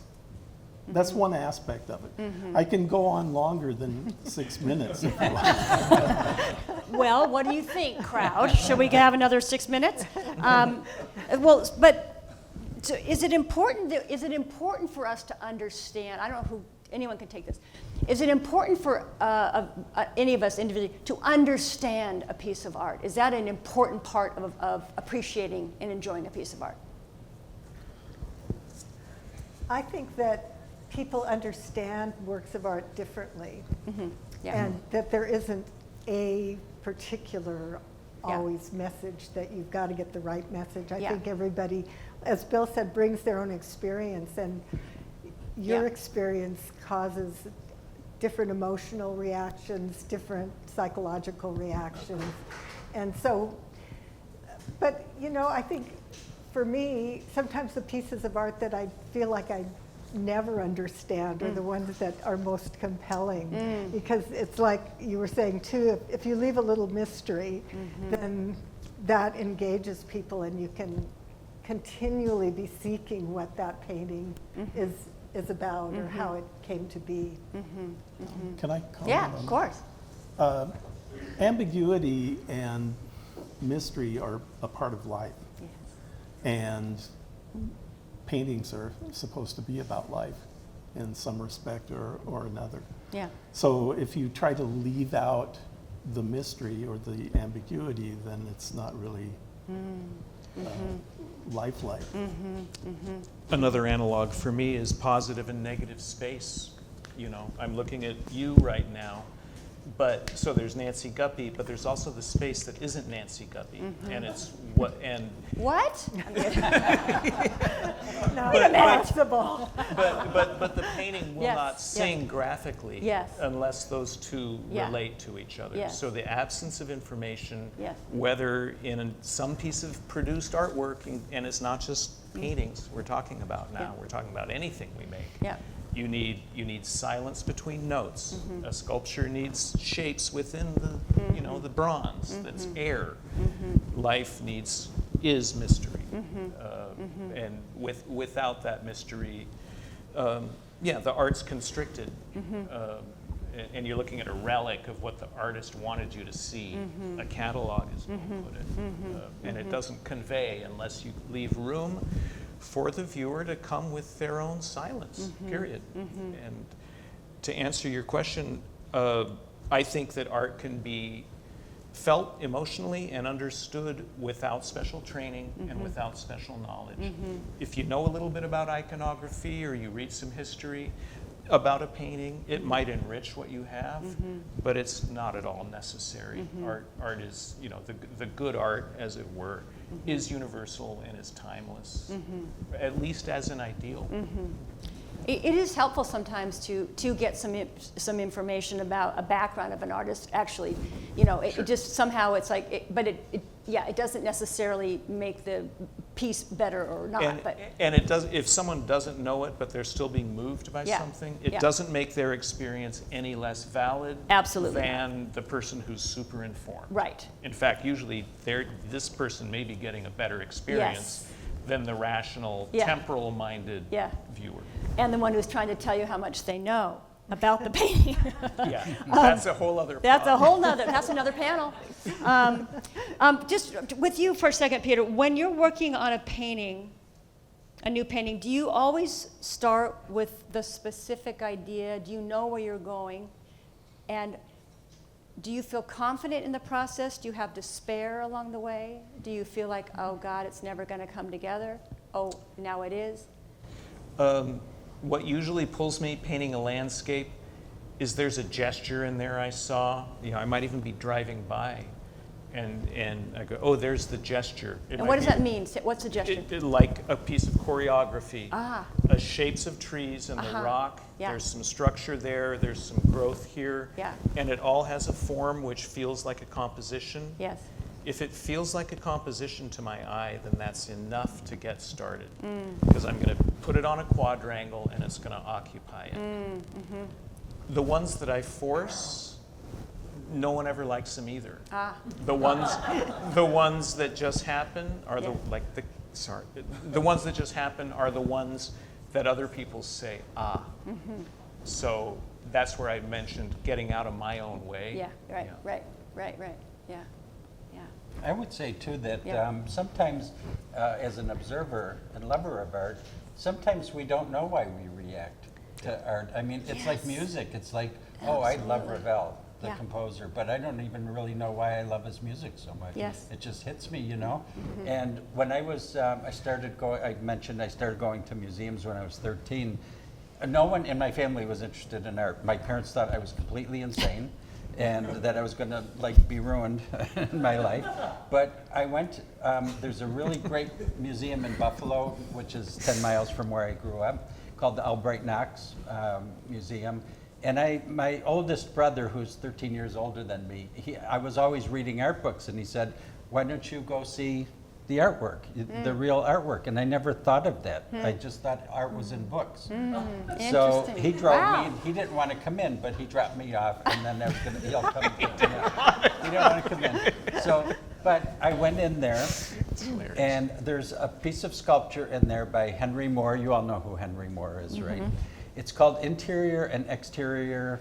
one aspect of it. I can go on longer than 6 minutes if you want. Well, what do you think, crowd? Should we have another 6 minutes? So is it important? Is it important for us to understand? I don't know who anyone can take this. Is it important for any of us individually to understand a piece of art? Is that an important part of appreciating and enjoying a piece of art? I think that people understand works of art differently, Yeah. and that there isn't a particular always message that you've got to get the right message. I think everybody, as Bill said, brings their own experience, and your experience causes different emotional reactions, different psychological reactions. And so, but I think for me, sometimes the pieces of art that I feel like I never understand are the ones that are most compelling, because it's like you were saying too, if you leave a little mystery, then that engages people and you can continually be seeking what that painting is is about or how it came to be. Can I comment Yeah, on of that? course. Ambiguity and mystery are a part of life. Yes. And paintings are supposed to be about life in some respect or another. Yeah. So if you try to leave out the mystery or the ambiguity, then it's not really lifelike. Another analog for me is positive and negative space. You know, I'm looking at you right now, but so there's Nancy Guppy, but there's also the space that isn't Nancy Guppy, and it's what and What? Not impossible. but the painting will Yes, not yes. sing graphically Yes. unless those two Yeah. relate to each other. Yes. So the absence of information, Yes. whether in some piece of produced artwork, and it's not just paintings we're talking about now, Yeah. we're talking about anything we make. Yeah. You need silence between notes. A sculpture needs shapes within the the bronze. That's air. Life is mystery, and without that mystery, the art's constricted, and you're looking at a relic of what the artist wanted you to see. A catalog is what we put it, and it doesn't convey unless you leave room for the viewer to come with their own silence, period. And to answer your question, I think that art can be felt emotionally and understood without special training and without special knowledge. If you know a little bit about iconography or you read some history about a painting, it might enrich what you have, but it's not at all necessary. Art is, the good art, as it were, is universal and is timeless, at least as an ideal. It is helpful sometimes to get some information about a background of an artist. Actually, it just somehow it's like, but it doesn't necessarily make the piece better or not. And it does. If someone doesn't know it, but they're still being moved by Yeah. something, it Yeah. doesn't make their experience any less valid Absolutely than the person who's super informed. Right. In fact, usually this person may be getting a better experience than the rational, Yeah. temporal-minded Yeah. viewer. And the one who's trying to tell you how much they know about the painting. Yeah, that's a whole other That's a problem. whole nother, that's another panel. Just with you for a second, Peter, when you're working on a painting, a new painting, do you always start with the specific idea? Do you know where you're going? And do you feel confident in the process? Do you have despair along the way? Do you feel like, oh God, it's never gonna come together? Oh, now it is? What usually pulls me painting a landscape is there's a gesture in there I saw. I might even be driving by, and I go, oh, there's the gesture. And what does that mean? What's the gesture? Like a piece of choreography. Ah. Shapes of trees and the rock. Yeah. There's some structure there. There's some growth here. Yeah. And it all has a form which feels like a composition. Yes. If it feels like a composition to my eye, then that's enough to get started. Because I'm going to put it on a quadrangle and it's going to occupy it. The ones that I force, no one ever likes them either. The ones that just happen are the ones that just happen are the ones that other people say, So that's where I mentioned getting out of my own way. Yeah, right. Yeah. I would say too that Yeah. sometimes as an observer and lover of art, sometimes we don't know why we react to art. I mean, it's like music. It's like, oh, I love Ravel, the Yeah. composer, but I don't even really know why I love his music so much. Yes. It just hits me, And when I was, I started going to museums when I was 13. No one in my family was interested in art. My parents thought I was completely insane. And that I was going to be ruined in my life. But I went, there's a really great museum in Buffalo, which is 10 miles from where I grew up, called the Albright Knox Museum. And my oldest brother, who's 13 years older than me, I was always reading art books, and he said, why don't you go see the artwork, the real artwork? And I never thought of that. I just thought art was in books. So Interesting. he drove Wow. me, he didn't want to come in, but he dropped me off, and then he'll come in. He didn't want to come in. So, but I went in there, That's hilarious. And there's a piece of sculpture in there by Henry Moore. You all know who Henry Moore is, right? It's called Interior and Exterior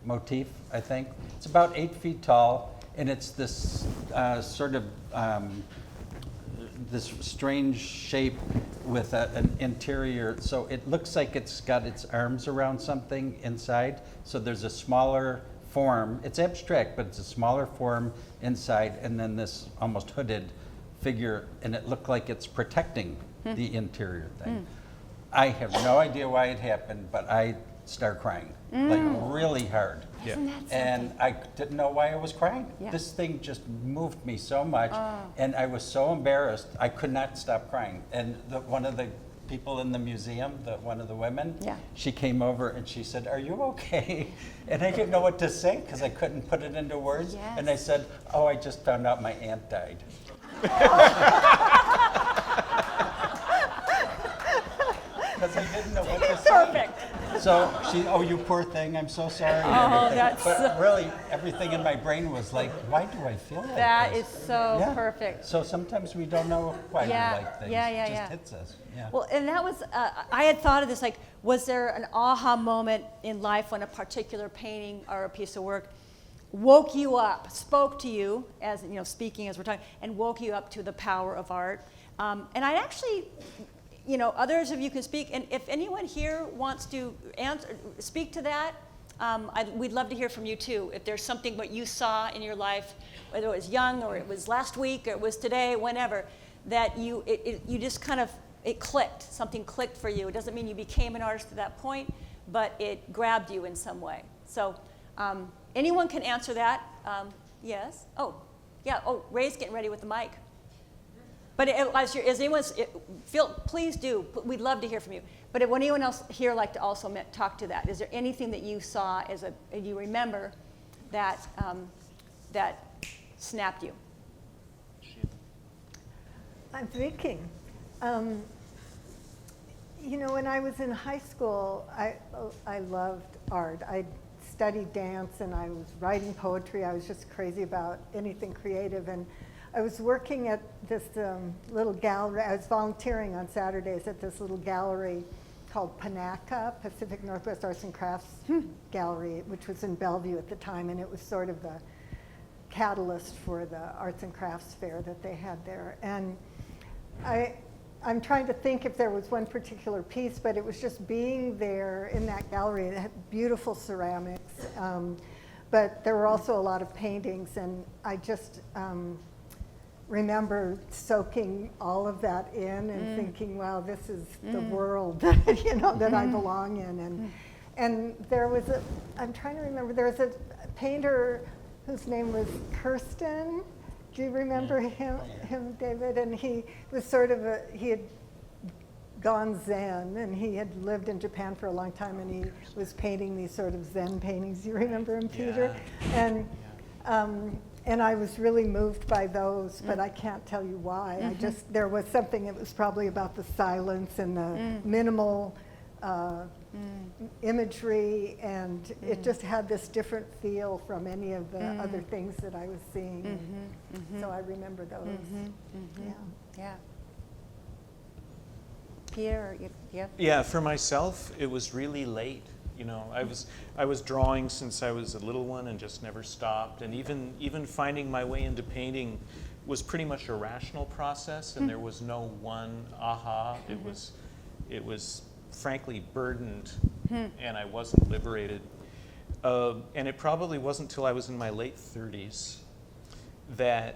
Motif, I think. It's about 8 feet tall, and it's this sort of this strange shape with an interior. So it looks like it's got its arms around something inside. So there's a smaller form. It's abstract, but it's a smaller form inside, and then this almost hooded figure, and it looked like it's protecting the interior thing. I have no idea why it happened, but I started crying, like really hard. Isn't that something? And I didn't know why I was crying. Yeah. This thing just moved me so much, and I was so embarrassed, I could not stop crying. And one of the people in the museum, one of the women, Yeah. she came over and she said, "Are you okay?" And I didn't know what to say because I couldn't put it into words. Yes. And I said, "Oh, I just found out my aunt died." Because I didn't know what to say. Perfect. So "Oh, you poor thing, I'm so sorry." and Oh, everything. that's But so- really, everything in my brain was like, why do I feel like That this? is so Yeah. perfect. So sometimes we don't know why Yeah, we like things. yeah, yeah, It just yeah. hits us. Yeah. Well, and that was, I had thought of this, like, was there an aha moment in life when a particular painting or a piece of work woke you up, spoke to you, as, you know, speaking as we're talking, and woke you up to the power of art? And I actually, you know, others of you can speak, and if anyone here wants to speak to that, we'd love to hear from you too. If there's something what you saw in your life, whether it was young or it was last week or it was today, whenever, that you just kind of, it clicked, something clicked for you. It doesn't mean you became an artist at that point, but it grabbed you in some way. So anyone can answer that. Yes? Oh, yeah. Oh, Ray's getting ready with the mic. But as anyone's, please do. We'd love to hear from you. But would anyone else here like to also talk to that? Is there anything that you saw you remember that that snapped you? I'm thinking. You know, when I was in high school, I loved art. I studied dance and I was writing poetry. I was just crazy about anything creative. And I was working at this little gallery. I was volunteering on Saturdays at this little gallery called PNACA, Pacific Northwest Arts and Crafts Gallery, which was in Bellevue at the time. And it was sort of the catalyst for the arts and crafts fair that they had there. And I'm trying to think if there was one particular piece, but it was just being there in that gallery. It had beautiful ceramics, but there were also a lot of paintings, and I just remember soaking all of that in and thinking, wow, this is the world that, you know, that I belong in. And there was I'm trying to remember, there was a painter whose name was Kirsten. Do you remember him, David? And he was sort of he had gone Zen, and he had lived in Japan for a long time, and he was painting these sort of Zen paintings. You remember him, Peter? And I was really moved by those, but I can't tell you why. There was something, it was probably about the silence and the minimal imagery, and it just had this different feel from any of the other things that I was seeing. So I remember those. Yeah. Peter, yeah. Yeah, for myself, it was really late. You know, I was drawing since I was a little one and just never stopped. And even finding my way into painting was pretty much a rational process, and there was no one aha. It was frankly burdened, and I wasn't liberated. And it probably wasn't until I was in my late 30s that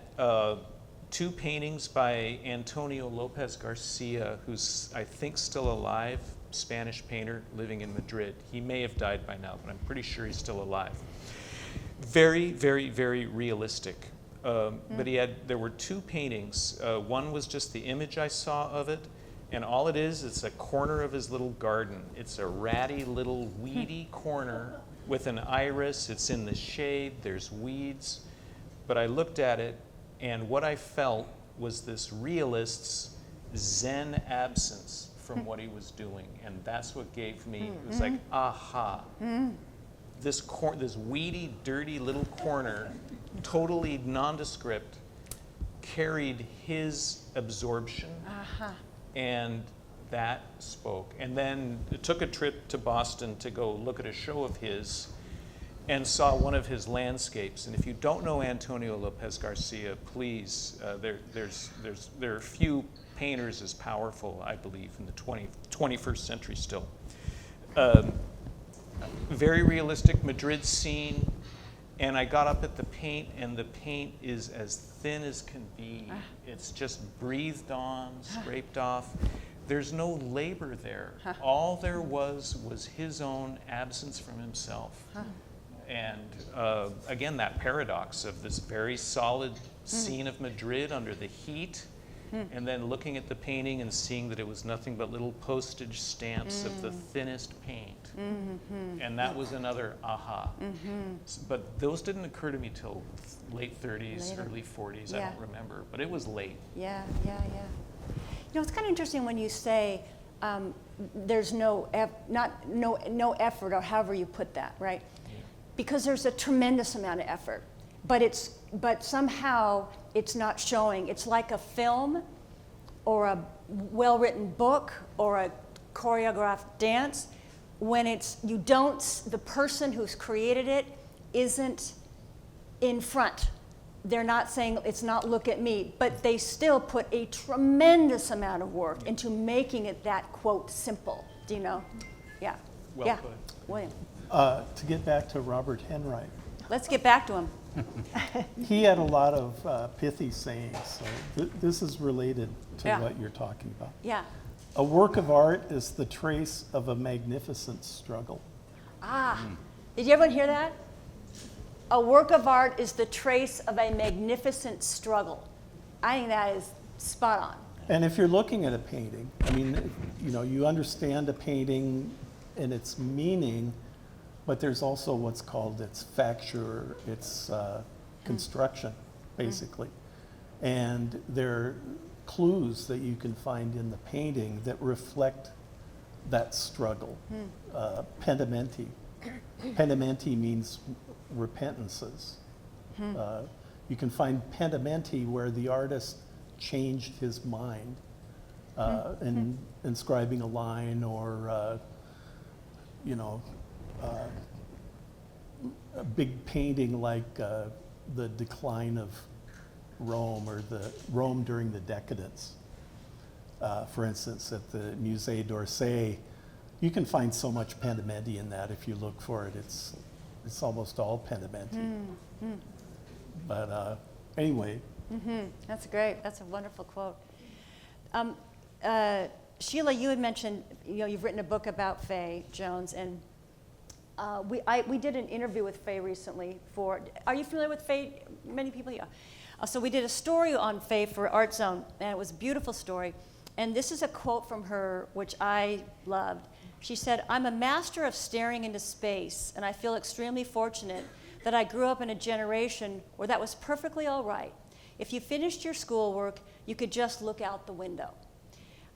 two paintings by Antonio Lopez Garcia, who's I think still alive, Spanish painter living in Madrid. He may have died by now, but I'm pretty sure he's still alive. Very, very, very realistic. But there were two paintings. One was just the image I saw of it, and all it is, it's a corner of his little garden. It's a ratty little weedy corner with an iris. It's in the shade, there's weeds. But I looked at it, and what I felt was this realist's Zen absence from what he was doing. And that's what gave me, it was like, aha. This weedy, dirty little corner, totally nondescript, carried his absorption, and that spoke. And then took a trip to Boston to go look at a show of his, and saw one of his landscapes. And if you don't know Antonio Lopez Garcia, please, there are few painters as powerful, I believe, in the 21st century still. Very realistic Madrid scene, and I got up at the paint, and the paint is as thin as can be. It's just breathed on, scraped off. There's no labor there. All there was his own absence from himself. And again, that paradox of this very solid scene of Madrid under the heat, and then looking at the painting and seeing that it was nothing but little postage stamps of the thinnest paint. And that was another aha. But those didn't occur to me till late 30s, Later. early 40s. Yeah. I don't remember, but it was late. Yeah. You know, it's kind of interesting when you say there's no effort, or however you put that, right? Because there's a tremendous amount of effort, but somehow it's not showing. It's like a film, or a well-written book, or a choreographed dance. When the person who's created it isn't in front. They're not saying, it's not look at me, but they still put a tremendous amount of work into making it that, quote, simple. Do you know? Yeah. Well put. William. To get back to Robert Henright, Let's get back to him. he had a lot of pithy sayings. So this is related to Yeah. what you're talking about. Yeah. A work of art is the trace of a magnificent struggle. Did you ever hear that? A work of art is the trace of a magnificent struggle. I think that is spot on. And if you're looking at a painting, I mean, you understand a painting and its meaning, but there's also what's called its facture, its construction, basically. And there are clues that you can find in the painting that reflect that struggle. Pentimenti. Pentimenti means repentances. You can find pentimenti where the artist changed his mind in inscribing a line, or a big painting like the decline of Rome, or the Rome during the decadence. For instance, at the Musée d'Orsay, you can find so much pentimenti in that if you look for it. It's almost all pentimenti. But anyway. That's great. That's a wonderful quote. Sheila, you had mentioned, you've written a book about Faye Jones, and we did an interview with Faye recently are you familiar with Faye? Many people, yeah. So we did a story on Faye for Art Zone, and it was a beautiful story. And this is a quote from her, which I loved. She said, "I'm a master of staring into space, and I feel extremely fortunate that I grew up in a generation where that was perfectly all right. If you finished your schoolwork, you could just look out the window."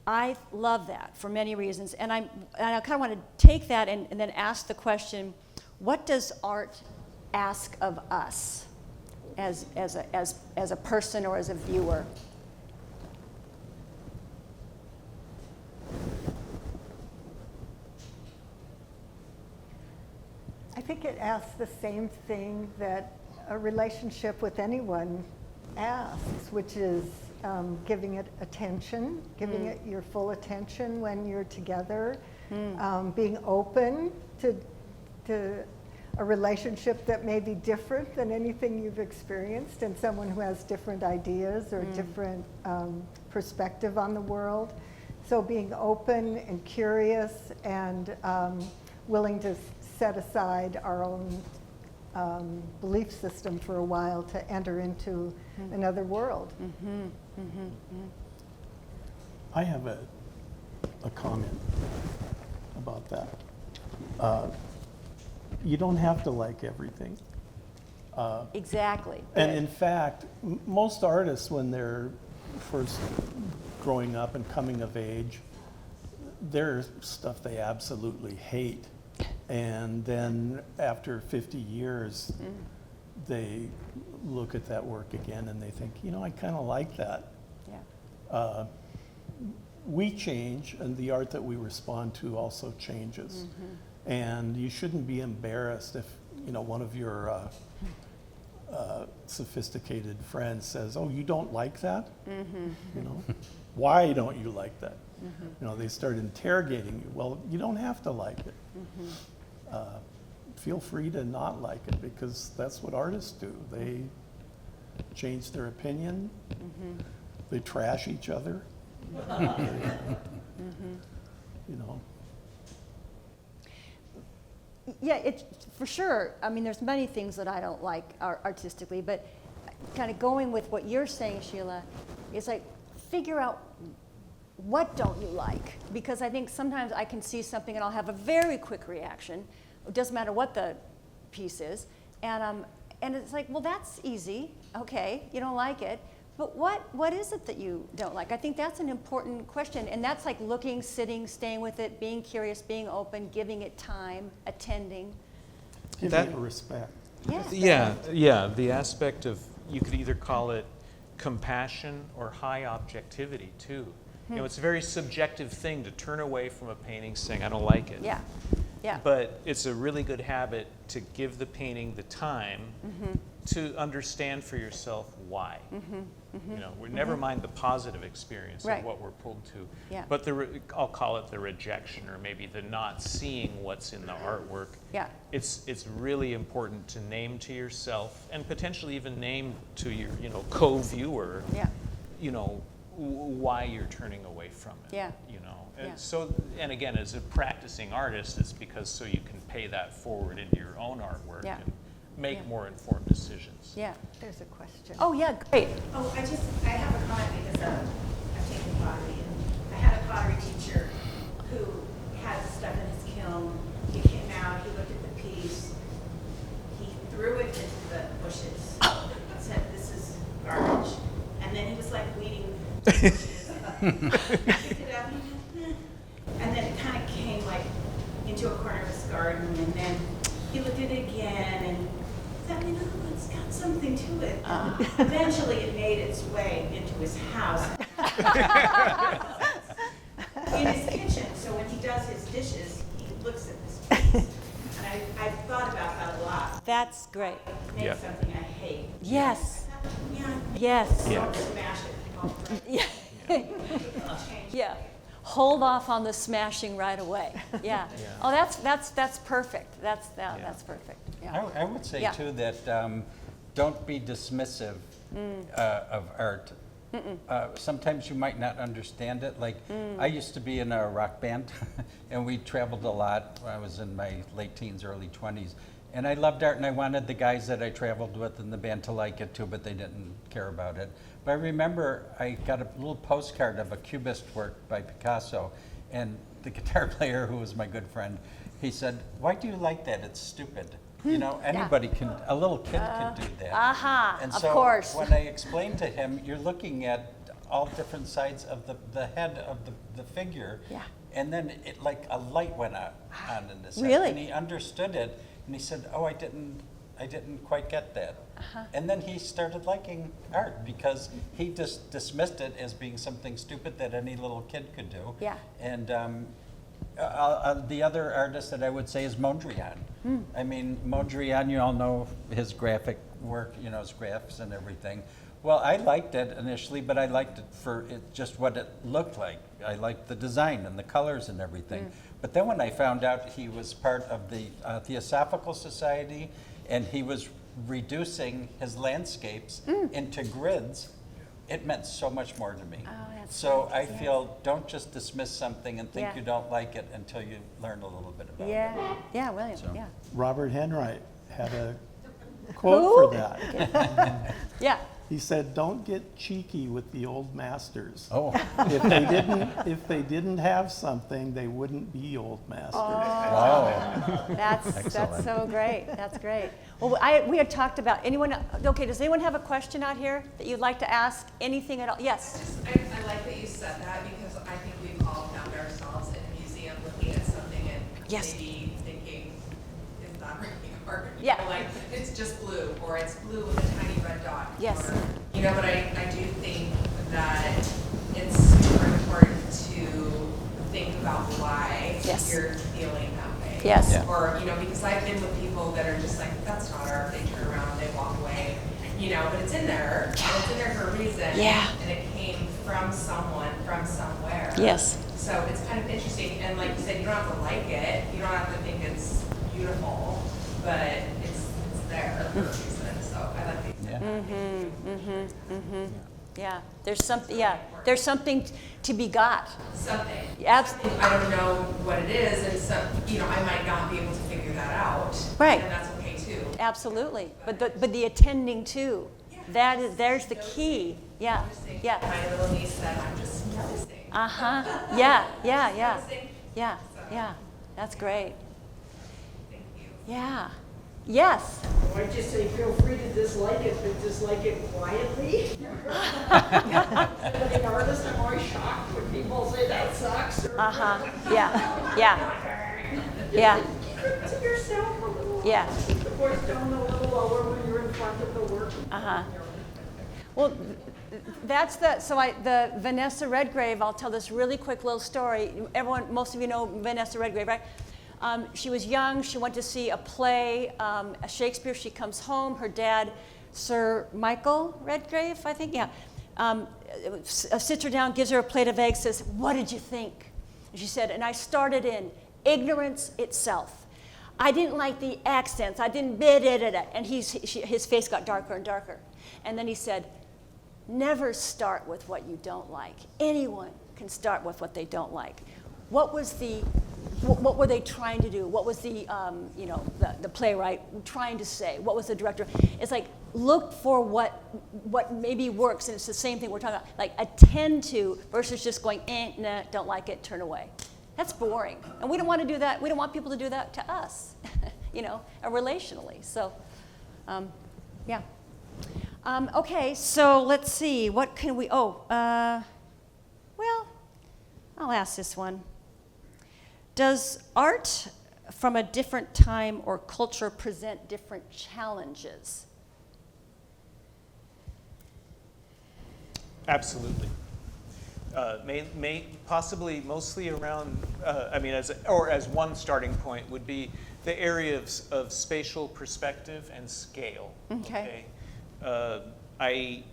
I love that for many reasons, and I kind of want to take that and then ask the question, what does art ask of us as a person or as a viewer? I think it asks the same thing that a relationship with anyone asks, which is giving it attention, giving it your full attention when you're together, being open to a relationship that may be different than anything you've experienced, and someone who has different ideas or different perspective on the world. So being open and curious and willing to set aside our own belief system for a while to enter into another world. I have a comment about that. You don't have to like everything. Exactly. And in fact, most artists, when they're first growing up and coming of age, there's stuff they absolutely hate. And then after 50 years, they look at that work again and they think, you know, I kind of like that. Yeah. We change, and the art that we respond to also changes. And you shouldn't be embarrassed if, you know, one of your sophisticated friends says, "Oh, you don't like that?" You know, why don't you like that? You know, they start interrogating you. Well, you don't have to like it. Feel free to not like it, because that's what artists do. They change their opinion. They trash each other. You know. Yeah, it's for sure. I mean, there's many things that I don't like artistically, but kind of going with what you're saying, Sheila, is like figure out what don't you like, because I think sometimes I can see something and I'll have a very quick reaction. It doesn't matter what the piece is, and it's like, well, that's easy. Okay, you don't like it. But what is it that you don't like? I think that's an important question, and that's like looking, sitting, staying with it, being curious, being open, giving it time, attending. Giving it respect. Yeah, the aspect of, you could either call it compassion or high objectivity too. You know, it's a very subjective thing to turn away from a painting saying, I don't like it. Yeah, yeah. But it's a really good habit to give the painting the time to understand for yourself why. You know, never mind the positive experience Right. of what we're pulled to, Yeah. but I'll call it the rejection, or maybe the not seeing what's in the artwork. Yeah. It's really important to name to yourself, and potentially even name to your, you know, co-viewer, Yeah. you know, why you're turning away from it. Yeah. You know, and Yeah. so, and again, as a practicing artist, it's because so you can pay that forward into your own artwork Yeah. and make Yeah. more informed decisions. Yeah. There's a question. Oh, yeah, great. Oh, I have a comment because I've taken pottery, and I had a pottery teacher who had stuff in his kiln. He came out, he looked at the piece, he threw it into the bushes, and said, "This is garbage." And then he was like weeding the bushes. He picked it up, and then it kind of came like into a corner of his garden, and then he looked at it again, and thought, you know, it's got something to it. Eventually, it made its way into his house, in his kitchen. So when he does his dishes, he looks at this piece. And I've thought about that a lot. That's great. Make Yeah. something I hate. Yes. Yeah. Yes. Yeah. Don't smash it. I'll break it. Yeah. Change it. Yeah. Hold off on the smashing right away. Yeah. Oh, that's perfect. That's perfect. Yeah. I would say Yeah. too that don't be dismissive of art. Sometimes you might not understand it. Like I used to be in a rock band, and we traveled a lot. I was in my late teens, early 20s, and I loved art, and I wanted the guys that I traveled with in the band to like it too, but they didn't care about it. But I remember I got a little postcard of a Cubist work by Picasso, and the guitar player, who was my good friend, he said, "Why do you like that? It's stupid." You know, anybody can, a little kid can do that. Aha, And of so course. when I explained to him, you're looking at all different sides of the head of the figure. Yeah. And then it, like a light went on in his head. Really? And he understood it, and he said, "Oh, I didn't quite get that." And then he started liking art because he just dismissed it as being something stupid that any little kid could do. Yeah. And the other artist that I would say is Mondrian. I mean, Mondrian, you all know his graphic work, you know, his graphs and everything. Well, I liked it initially, but I liked it for just what it looked like. I liked the design and the colors and everything. But then when I found out he was part of the Theosophical Society, and he was reducing his landscapes into grids, it meant so much more to me. Oh, that's So nice, I feel, don't just dismiss something and think Yeah. you don't like it until you learn a little bit about it. Yeah. Yeah, William. So. Yeah. Robert Henright had a quote for that. Yeah. He said, "Don't get cheeky with the old masters. Oh, If they didn't have something, they wouldn't be old masters." wow. That's so great. That's great. Well, we had talked about okay, does anyone have a question out here that you'd like to ask? Anything at all? Yes. I like that you said that because I think we've all found ourselves in a museum looking at something and Yes. maybe thinking, is that working Or, Yeah. like, it's just blue, or it's blue with a tiny red dot. Yes. Or, but I do think that it's super important to think about why Yes. you're feeling that way. Yes. Yeah. Or, because I've been with people that are just like, that's not art, they turn around, they walk away, but it's in there, and it's in there for a reason. Yeah. And it came from someone, from somewhere. Yes. So it's kind of interesting, and like you said, you don't have to like it, you don't have to think it's beautiful, but it's there for a reason, so I like these. Yeah. Yeah. There's something to be got. Something. Absolutely. I don't know what it is, and so, I might not be able to figure that out. Right. And that's okay too. Absolutely. But the attending to, there's the key. Yeah. Noticing. Yeah. My little niece said, I'm just noticing. Uh-huh. Yeah. Noticing. Yeah. Yeah. That's great. Thank you. Yeah. Yes. I just say feel free to dislike it, but dislike it quietly. As an artist, I'm always shocked when people say that sucks. Or Yeah. Yeah. keep it to yourself a little. Yeah. Keep the voice down a little lower when you're in front of the work. Well, that's the Vanessa Redgrave, I'll tell this really quick little story. Most of you know Vanessa Redgrave, right? She was young, she went to see a play, a Shakespeare. She comes home, her dad, Sir Michael Redgrave, I think, yeah, sits her down, gives her a plate of eggs, says, "What did you think?" And she said, "And I started in ignorance itself. I didn't like the accents, I didn't and his face got darker and darker. And then he said, never start with what you don't like. Anyone can start with what they don't like." What were they trying to do? What was the playwright trying to say? What was the director? It's like, look for what maybe works, and it's the same thing we're talking about. Like, attend to versus just going, nah, don't like it, turn away. That's boring. And we don't want to do that. We don't want people to do that to us, relationally. So, yeah. Okay, so let's see. What can we, well, I'll ask this one. Does art from a different time or culture present different challenges? Absolutely. Possibly mostly around, as one starting point would be the area of spatial perspective and scale. Okay. I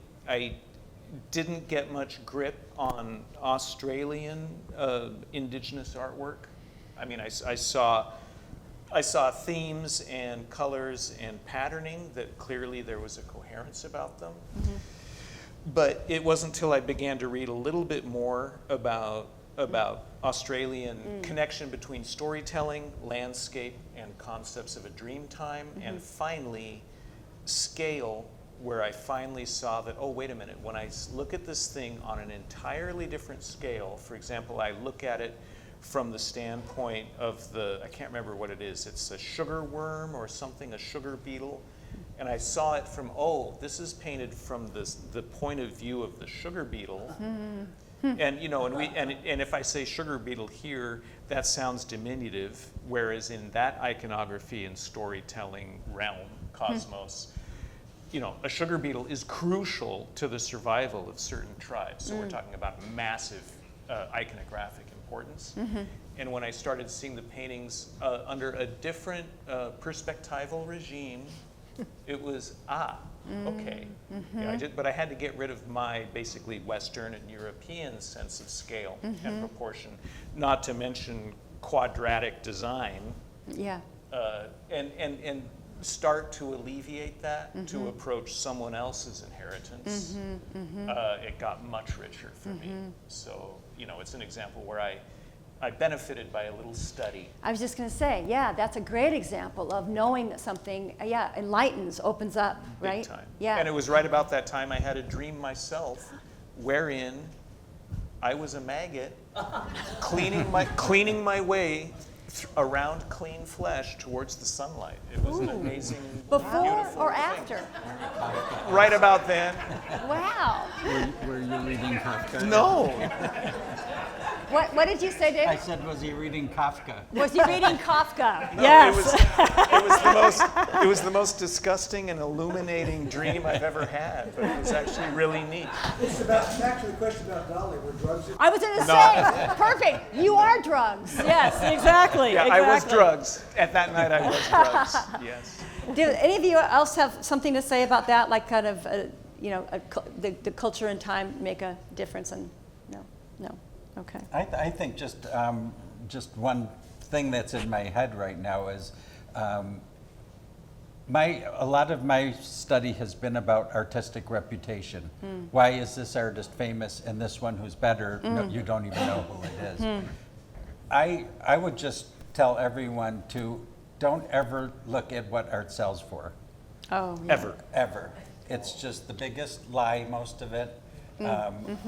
didn't get much grip on Australian indigenous artwork. I saw themes and colors and patterning that clearly there was a coherence about them. Mm-hmm. But it wasn't until I began to read a little bit more about Australian connection between storytelling, landscape, and concepts of a dream time, and finally scale, where I finally saw that, oh, wait a minute, when I look at this thing on an entirely different scale, for example, I look at it from the standpoint of I can't remember what it is, it's a sugar worm or something, a sugar beetle, and I saw it from, this is painted from the point of view of the sugar beetle. And and if I say sugar beetle here, that sounds diminutive, whereas in that iconography and storytelling realm, cosmos, a sugar beetle is crucial to the survival of certain tribes. So we're talking about massive iconographic importance. And when I started seeing the paintings under a different perspectival regime, it was, okay. Yeah, but I had to get rid of my basically Western and European sense of scale and proportion, not to mention quadratic design. Yeah. And start to alleviate that, to approach someone else's inheritance. It got much richer for me. So, it's an example where I benefited by a little study. I was just going to say, yeah, that's a great example of knowing that something, enlightens, opens up, right? Big time. Yeah. And it was right about that time I had a dream myself wherein I was a maggot cleaning my way around clean flesh towards the sunlight. It was an amazing, Before beautiful or thing. after? Right about then. Wow. Were you reading Kafka? No. What did you say, I David? said, was he reading Kafka? Was he reading Kafka? No, Yes. It was the most disgusting and illuminating dream I've ever had, but it was actually really neat. It's actually a question about Dolly, were drugs in I was going to say, perfect. You are drugs. Yes, exactly. Yeah, exactly. I was drugs. At that night, I was drugs. Yes. Do any of you else have something to say about that? Like kind of, the culture and time make a difference? And no. Okay. I think just one thing that's in my head right now is a lot of my study has been about artistic reputation. Why is this artist famous and this one who's better, no, you don't even know who it is. I would just tell everyone to don't ever look at what art sells for. Oh, yeah. Ever. It's just the biggest lie, most of it.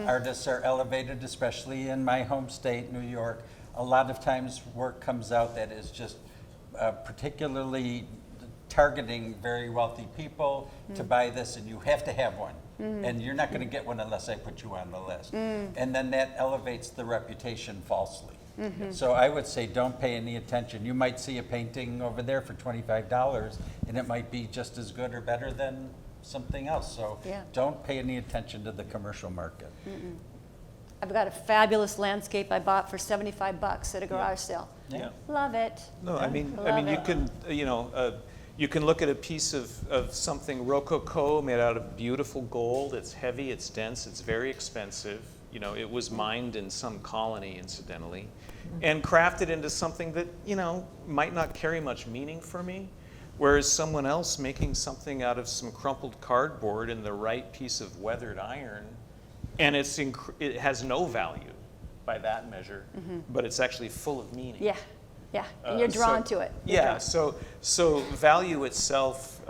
Artists are elevated, especially in my home state, New York. A lot of times work comes out that is just particularly targeting very wealthy people to buy this, and you have to have one. And you're not going to get one unless I put you on the list. And then that elevates the reputation falsely. So I would say don't pay any attention. You might see a painting over there for $25, and it might be just as good or better than something else. So don't pay any attention to the commercial market. I've got a fabulous landscape I bought for $75 at a garage sale. Yeah. Love it. No, I mean, Love you it. can, you can look at a piece of something rococo made out of beautiful gold. It's heavy, it's dense, it's very expensive. It was mined in some colony, incidentally, and crafted into something that, might not carry much meaning for me. Whereas someone else making something out of some crumpled cardboard and the right piece of weathered iron, and it has no value by that measure, but it's actually full of meaning. Yeah, and you're drawn to it. Yeah, so value itself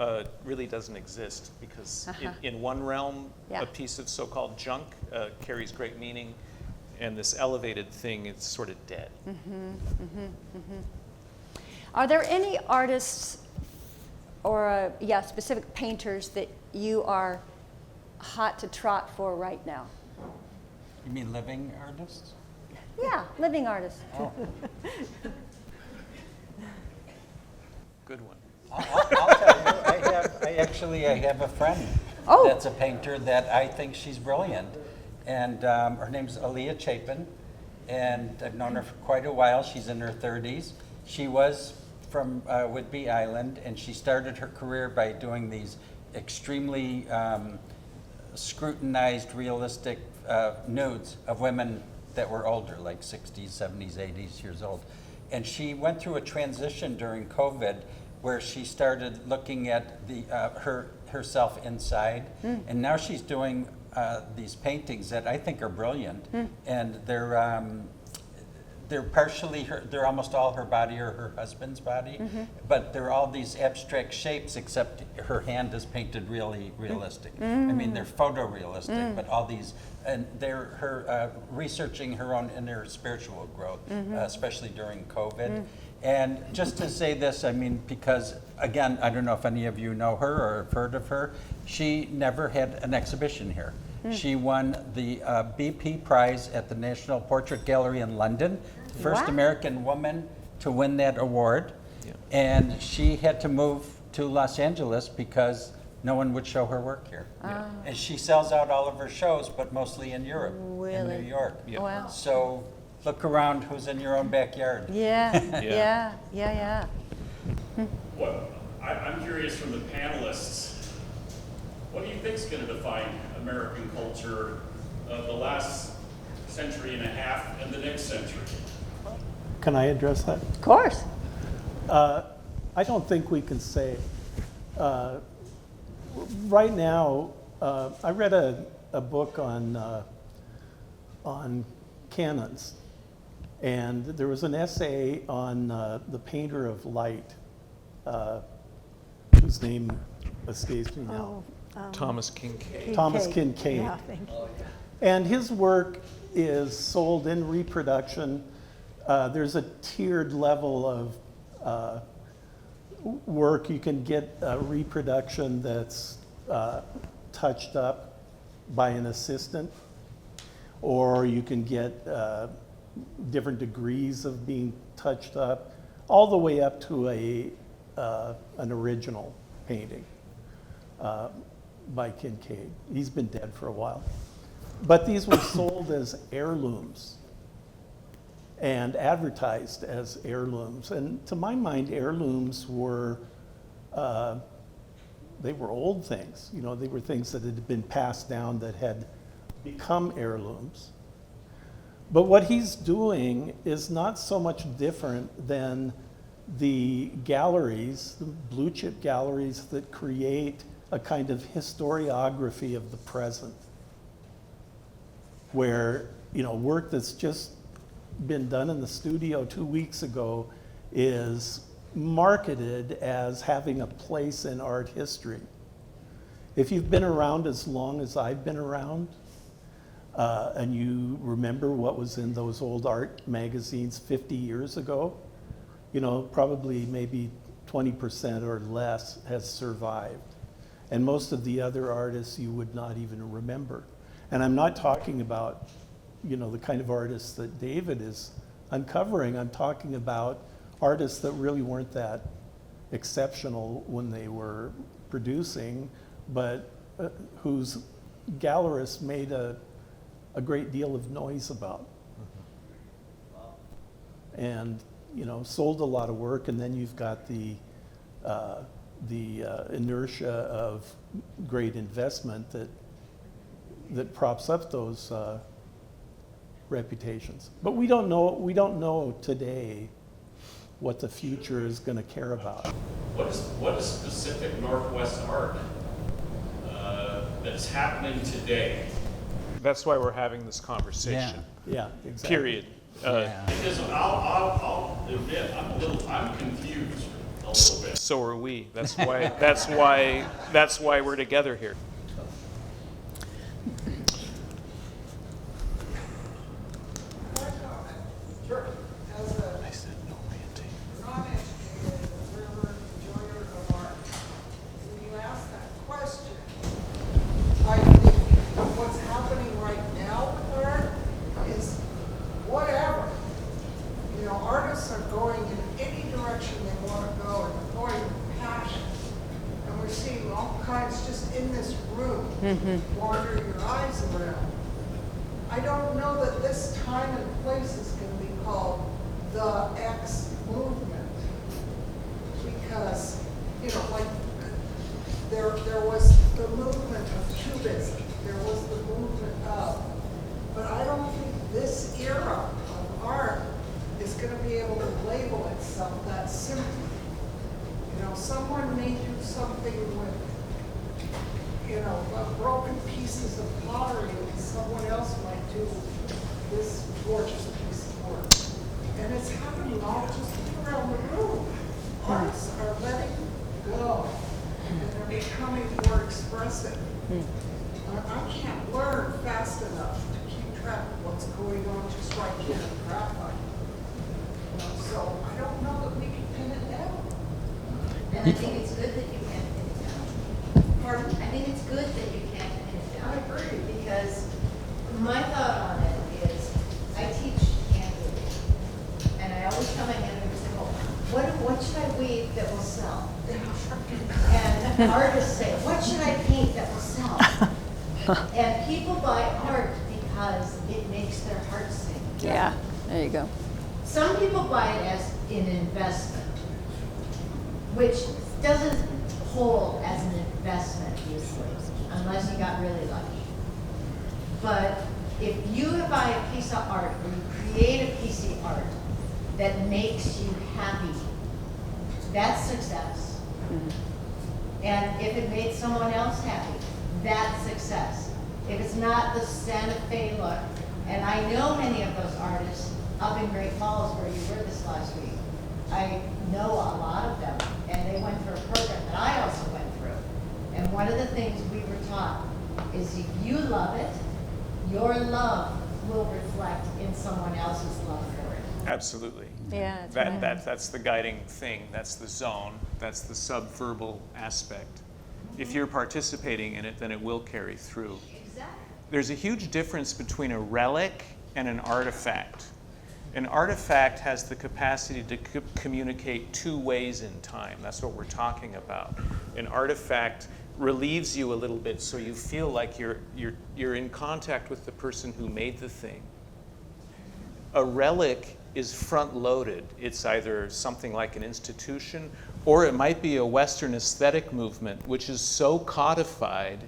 really doesn't exist because in one realm, a piece of so-called junk carries great meaning, and this elevated thing is sort of dead. Are there any artists or specific painters that you are hot to trot for right now? You mean living artists? Yeah, living artists. Oh. Good one. I'll tell you, I have a friend that's a painter that I think she's brilliant. And her name's Aaliyah Chapin, and I've known her for quite a while. She's in her 30s. She was from Whidbey Island, and she started her career by doing these extremely scrutinized, realistic nudes of women that were older, like 60s, 70s, 80s years old. And she went through a transition during COVID where she started looking at herself inside, and now she's doing these paintings that I think are brilliant, and they're partially they're almost all her body or her husband's body, but they're all these abstract shapes, except her hand is painted really realistic. I mean, they're photorealistic, but all these, and they're her researching her own inner spiritual growth, especially during COVID. And just to say this, I mean, because again, I don't know if any of you know her or have heard of her, she never had an exhibition here. She won the BP Prize at the National Portrait Gallery in London, first American woman to win that award. And she had to move to Los Angeles because no one would show her work here. And she sells out all of her shows, but mostly in Europe, in New York. Wow. So look around who's in your own backyard. Yeah. What, I'm curious from the panelists, what do you think is going to define American culture of the last century and a half and the next century? Can I address that? Of course. I don't think we can say. Right now, I read a book on canons, and there was an essay on the painter of light, whose name escapes me now. Thomas Kincaid. Thomas Kincaid. Yeah, thank you. And his work is sold in reproduction. There's a tiered level of work. You can get a reproduction that's touched up by an assistant, or you can get different degrees of being touched up, all the way up to an original painting by Kincaid. He's been dead for a while. But these were sold as heirlooms and advertised as heirlooms. And to my mind, heirlooms were, they were old things. You know, they were things that had been passed down that had become heirlooms. But what he's doing is not so much different than the galleries, the blue chip galleries that create a kind of historiography of the present, where, you know, work that's just been done in the studio 2 weeks ago is marketed as having a place in art history. If you've been around as long as I've been around, and you remember what was in those old art magazines 50 years ago, you know, probably maybe 20% or less has survived. And most of the other artists you would not even remember. And I'm not talking about, you know, the kind of artists that David is uncovering. I'm talking about artists that really weren't that exceptional when they were producing, but whose gallerists made a great deal of noise about. And, you know, sold a lot of work, and then you've got the inertia of great investment that props up those reputations. But we don't know today what the future is going to care about. What is specific Northwest art that's happening today? That's why we're having this conversation. Yeah, exactly. Period. Because I'll admit, I'm confused a little bit. So are we. That's why we're together here. Sure. As a non-educated observer, enjoyer of art, when you ask that question, I think what's happening right now with art is whatever. You know, artists are going in any direction they want to go, and they're going with passion. And we're seeing all kinds just in this room, wander your eyes around. I don't know that this time and place is going to be called the X movement, because, you know, like there was the movement of Cubism, there was the movement of, but I don't think this era of art is going to be able to label itself that simply. You know, someone may do something with, you know, broken pieces of pottery, and someone else might do this gorgeous piece of work. And it's happening all just around the room. Artists are letting go, and they're becoming more expressive. I can't learn fast enough to keep track of what's going on just right here in Graphite. You know, so I don't know that we can pin it down. And I think it's good that you can't pin it down. Pardon? I think it's good that you can't pin it down. I agree. Because my thought on it is, I teach hand weaving. And I always tell my hand weavers, I go, what should I weave that will sell? And artists say, what should I paint that will sell? And people buy art because it makes their heart sing. Yeah, there you go. Some people buy it as an investment, which doesn't hold as an investment usually, unless you got really lucky. But if you buy a piece of art, or you create a piece of art that makes you happy, that's success. And if it made someone else happy, that's success. If it's not the Santa Fe look, and I know many of those artists up in Great Falls where you were this last week. I know a lot of them, and they went through a program that I also went through. And one of the things we were taught is if you love it, your love will reflect in someone else's love for it. Absolutely. Yeah, that's That's the guiding thing. That's the zone. That's the subverbal aspect. If you're participating in it, then it will carry through. Exactly. There's a huge difference between a relic and an artifact. An artifact has the capacity to communicate two ways in time. That's what we're talking about. An artifact relieves you a little bit so you feel like you're in contact with the person who made the thing. A relic is front-loaded. It's either something like an institution, or it might be a Western aesthetic movement, which is so codified,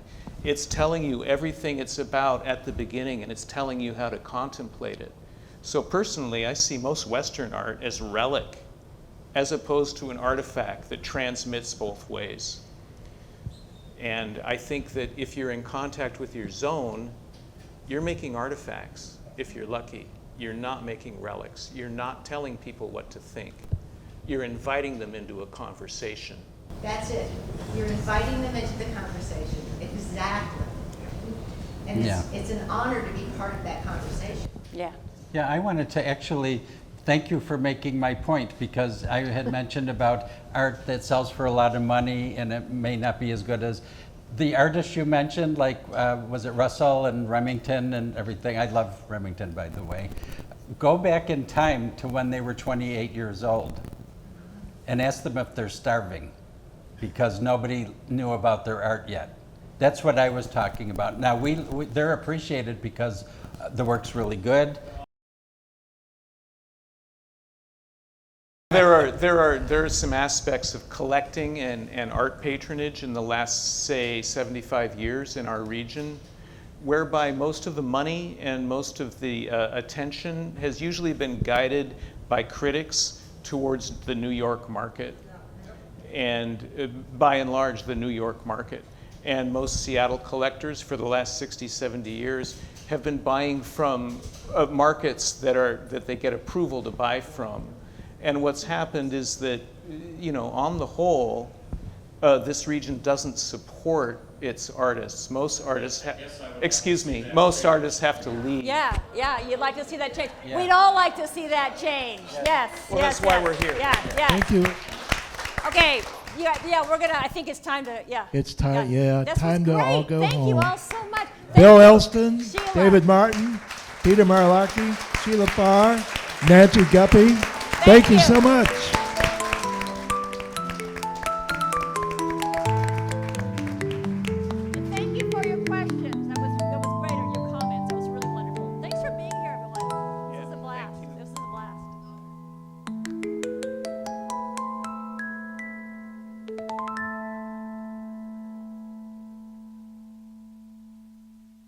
it's telling you everything it's about at the beginning, and it's telling you how to contemplate it. So personally, I see most Western art as relic, as opposed to an artifact that transmits both ways. And I think that if you're in contact with your zone, you're making artifacts, if you're lucky. You're not making relics. You're not telling people what to think. You're inviting them into a conversation. That's it. You're inviting them into the conversation. Exactly. And it's an honor to be part of that conversation. Yeah. Yeah, I wanted to actually thank you for making my point, because I had mentioned about art that sells for a lot of money and it may not be as good as the artists you mentioned, like was it Russell and Remington and everything? I love Remington, by the way. Go back in time to when they were 28 years old and ask them if they're starving because nobody knew about their art yet. That's what I was talking about. Now, they're appreciated because the work's really good. There are some aspects of collecting and art patronage in the last, say, 75 years in our region, whereby most of the money and most of the attention has usually been guided by critics towards the New York market, and by and large, the New York market. And most Seattle collectors for the last 60, 70 years have been buying from markets that they get approval to buy from. And what's happened is that, on the whole, this region doesn't support its artists. Most artists most artists have to leave. Yeah, you'd like to see that change. Yeah. We'd all like to see that change. Yes. Well, yes, that's why yes. we're here. Yeah. Thank you. Okay. Yeah, I think it's time to, It's time, This was time to great. all go Thank home. you all so much. Bill Thank you, Elston, Sheila. David Martin, Peter Marlacki, Sheila Farr, Nancy Guppy. Thank you you. so much.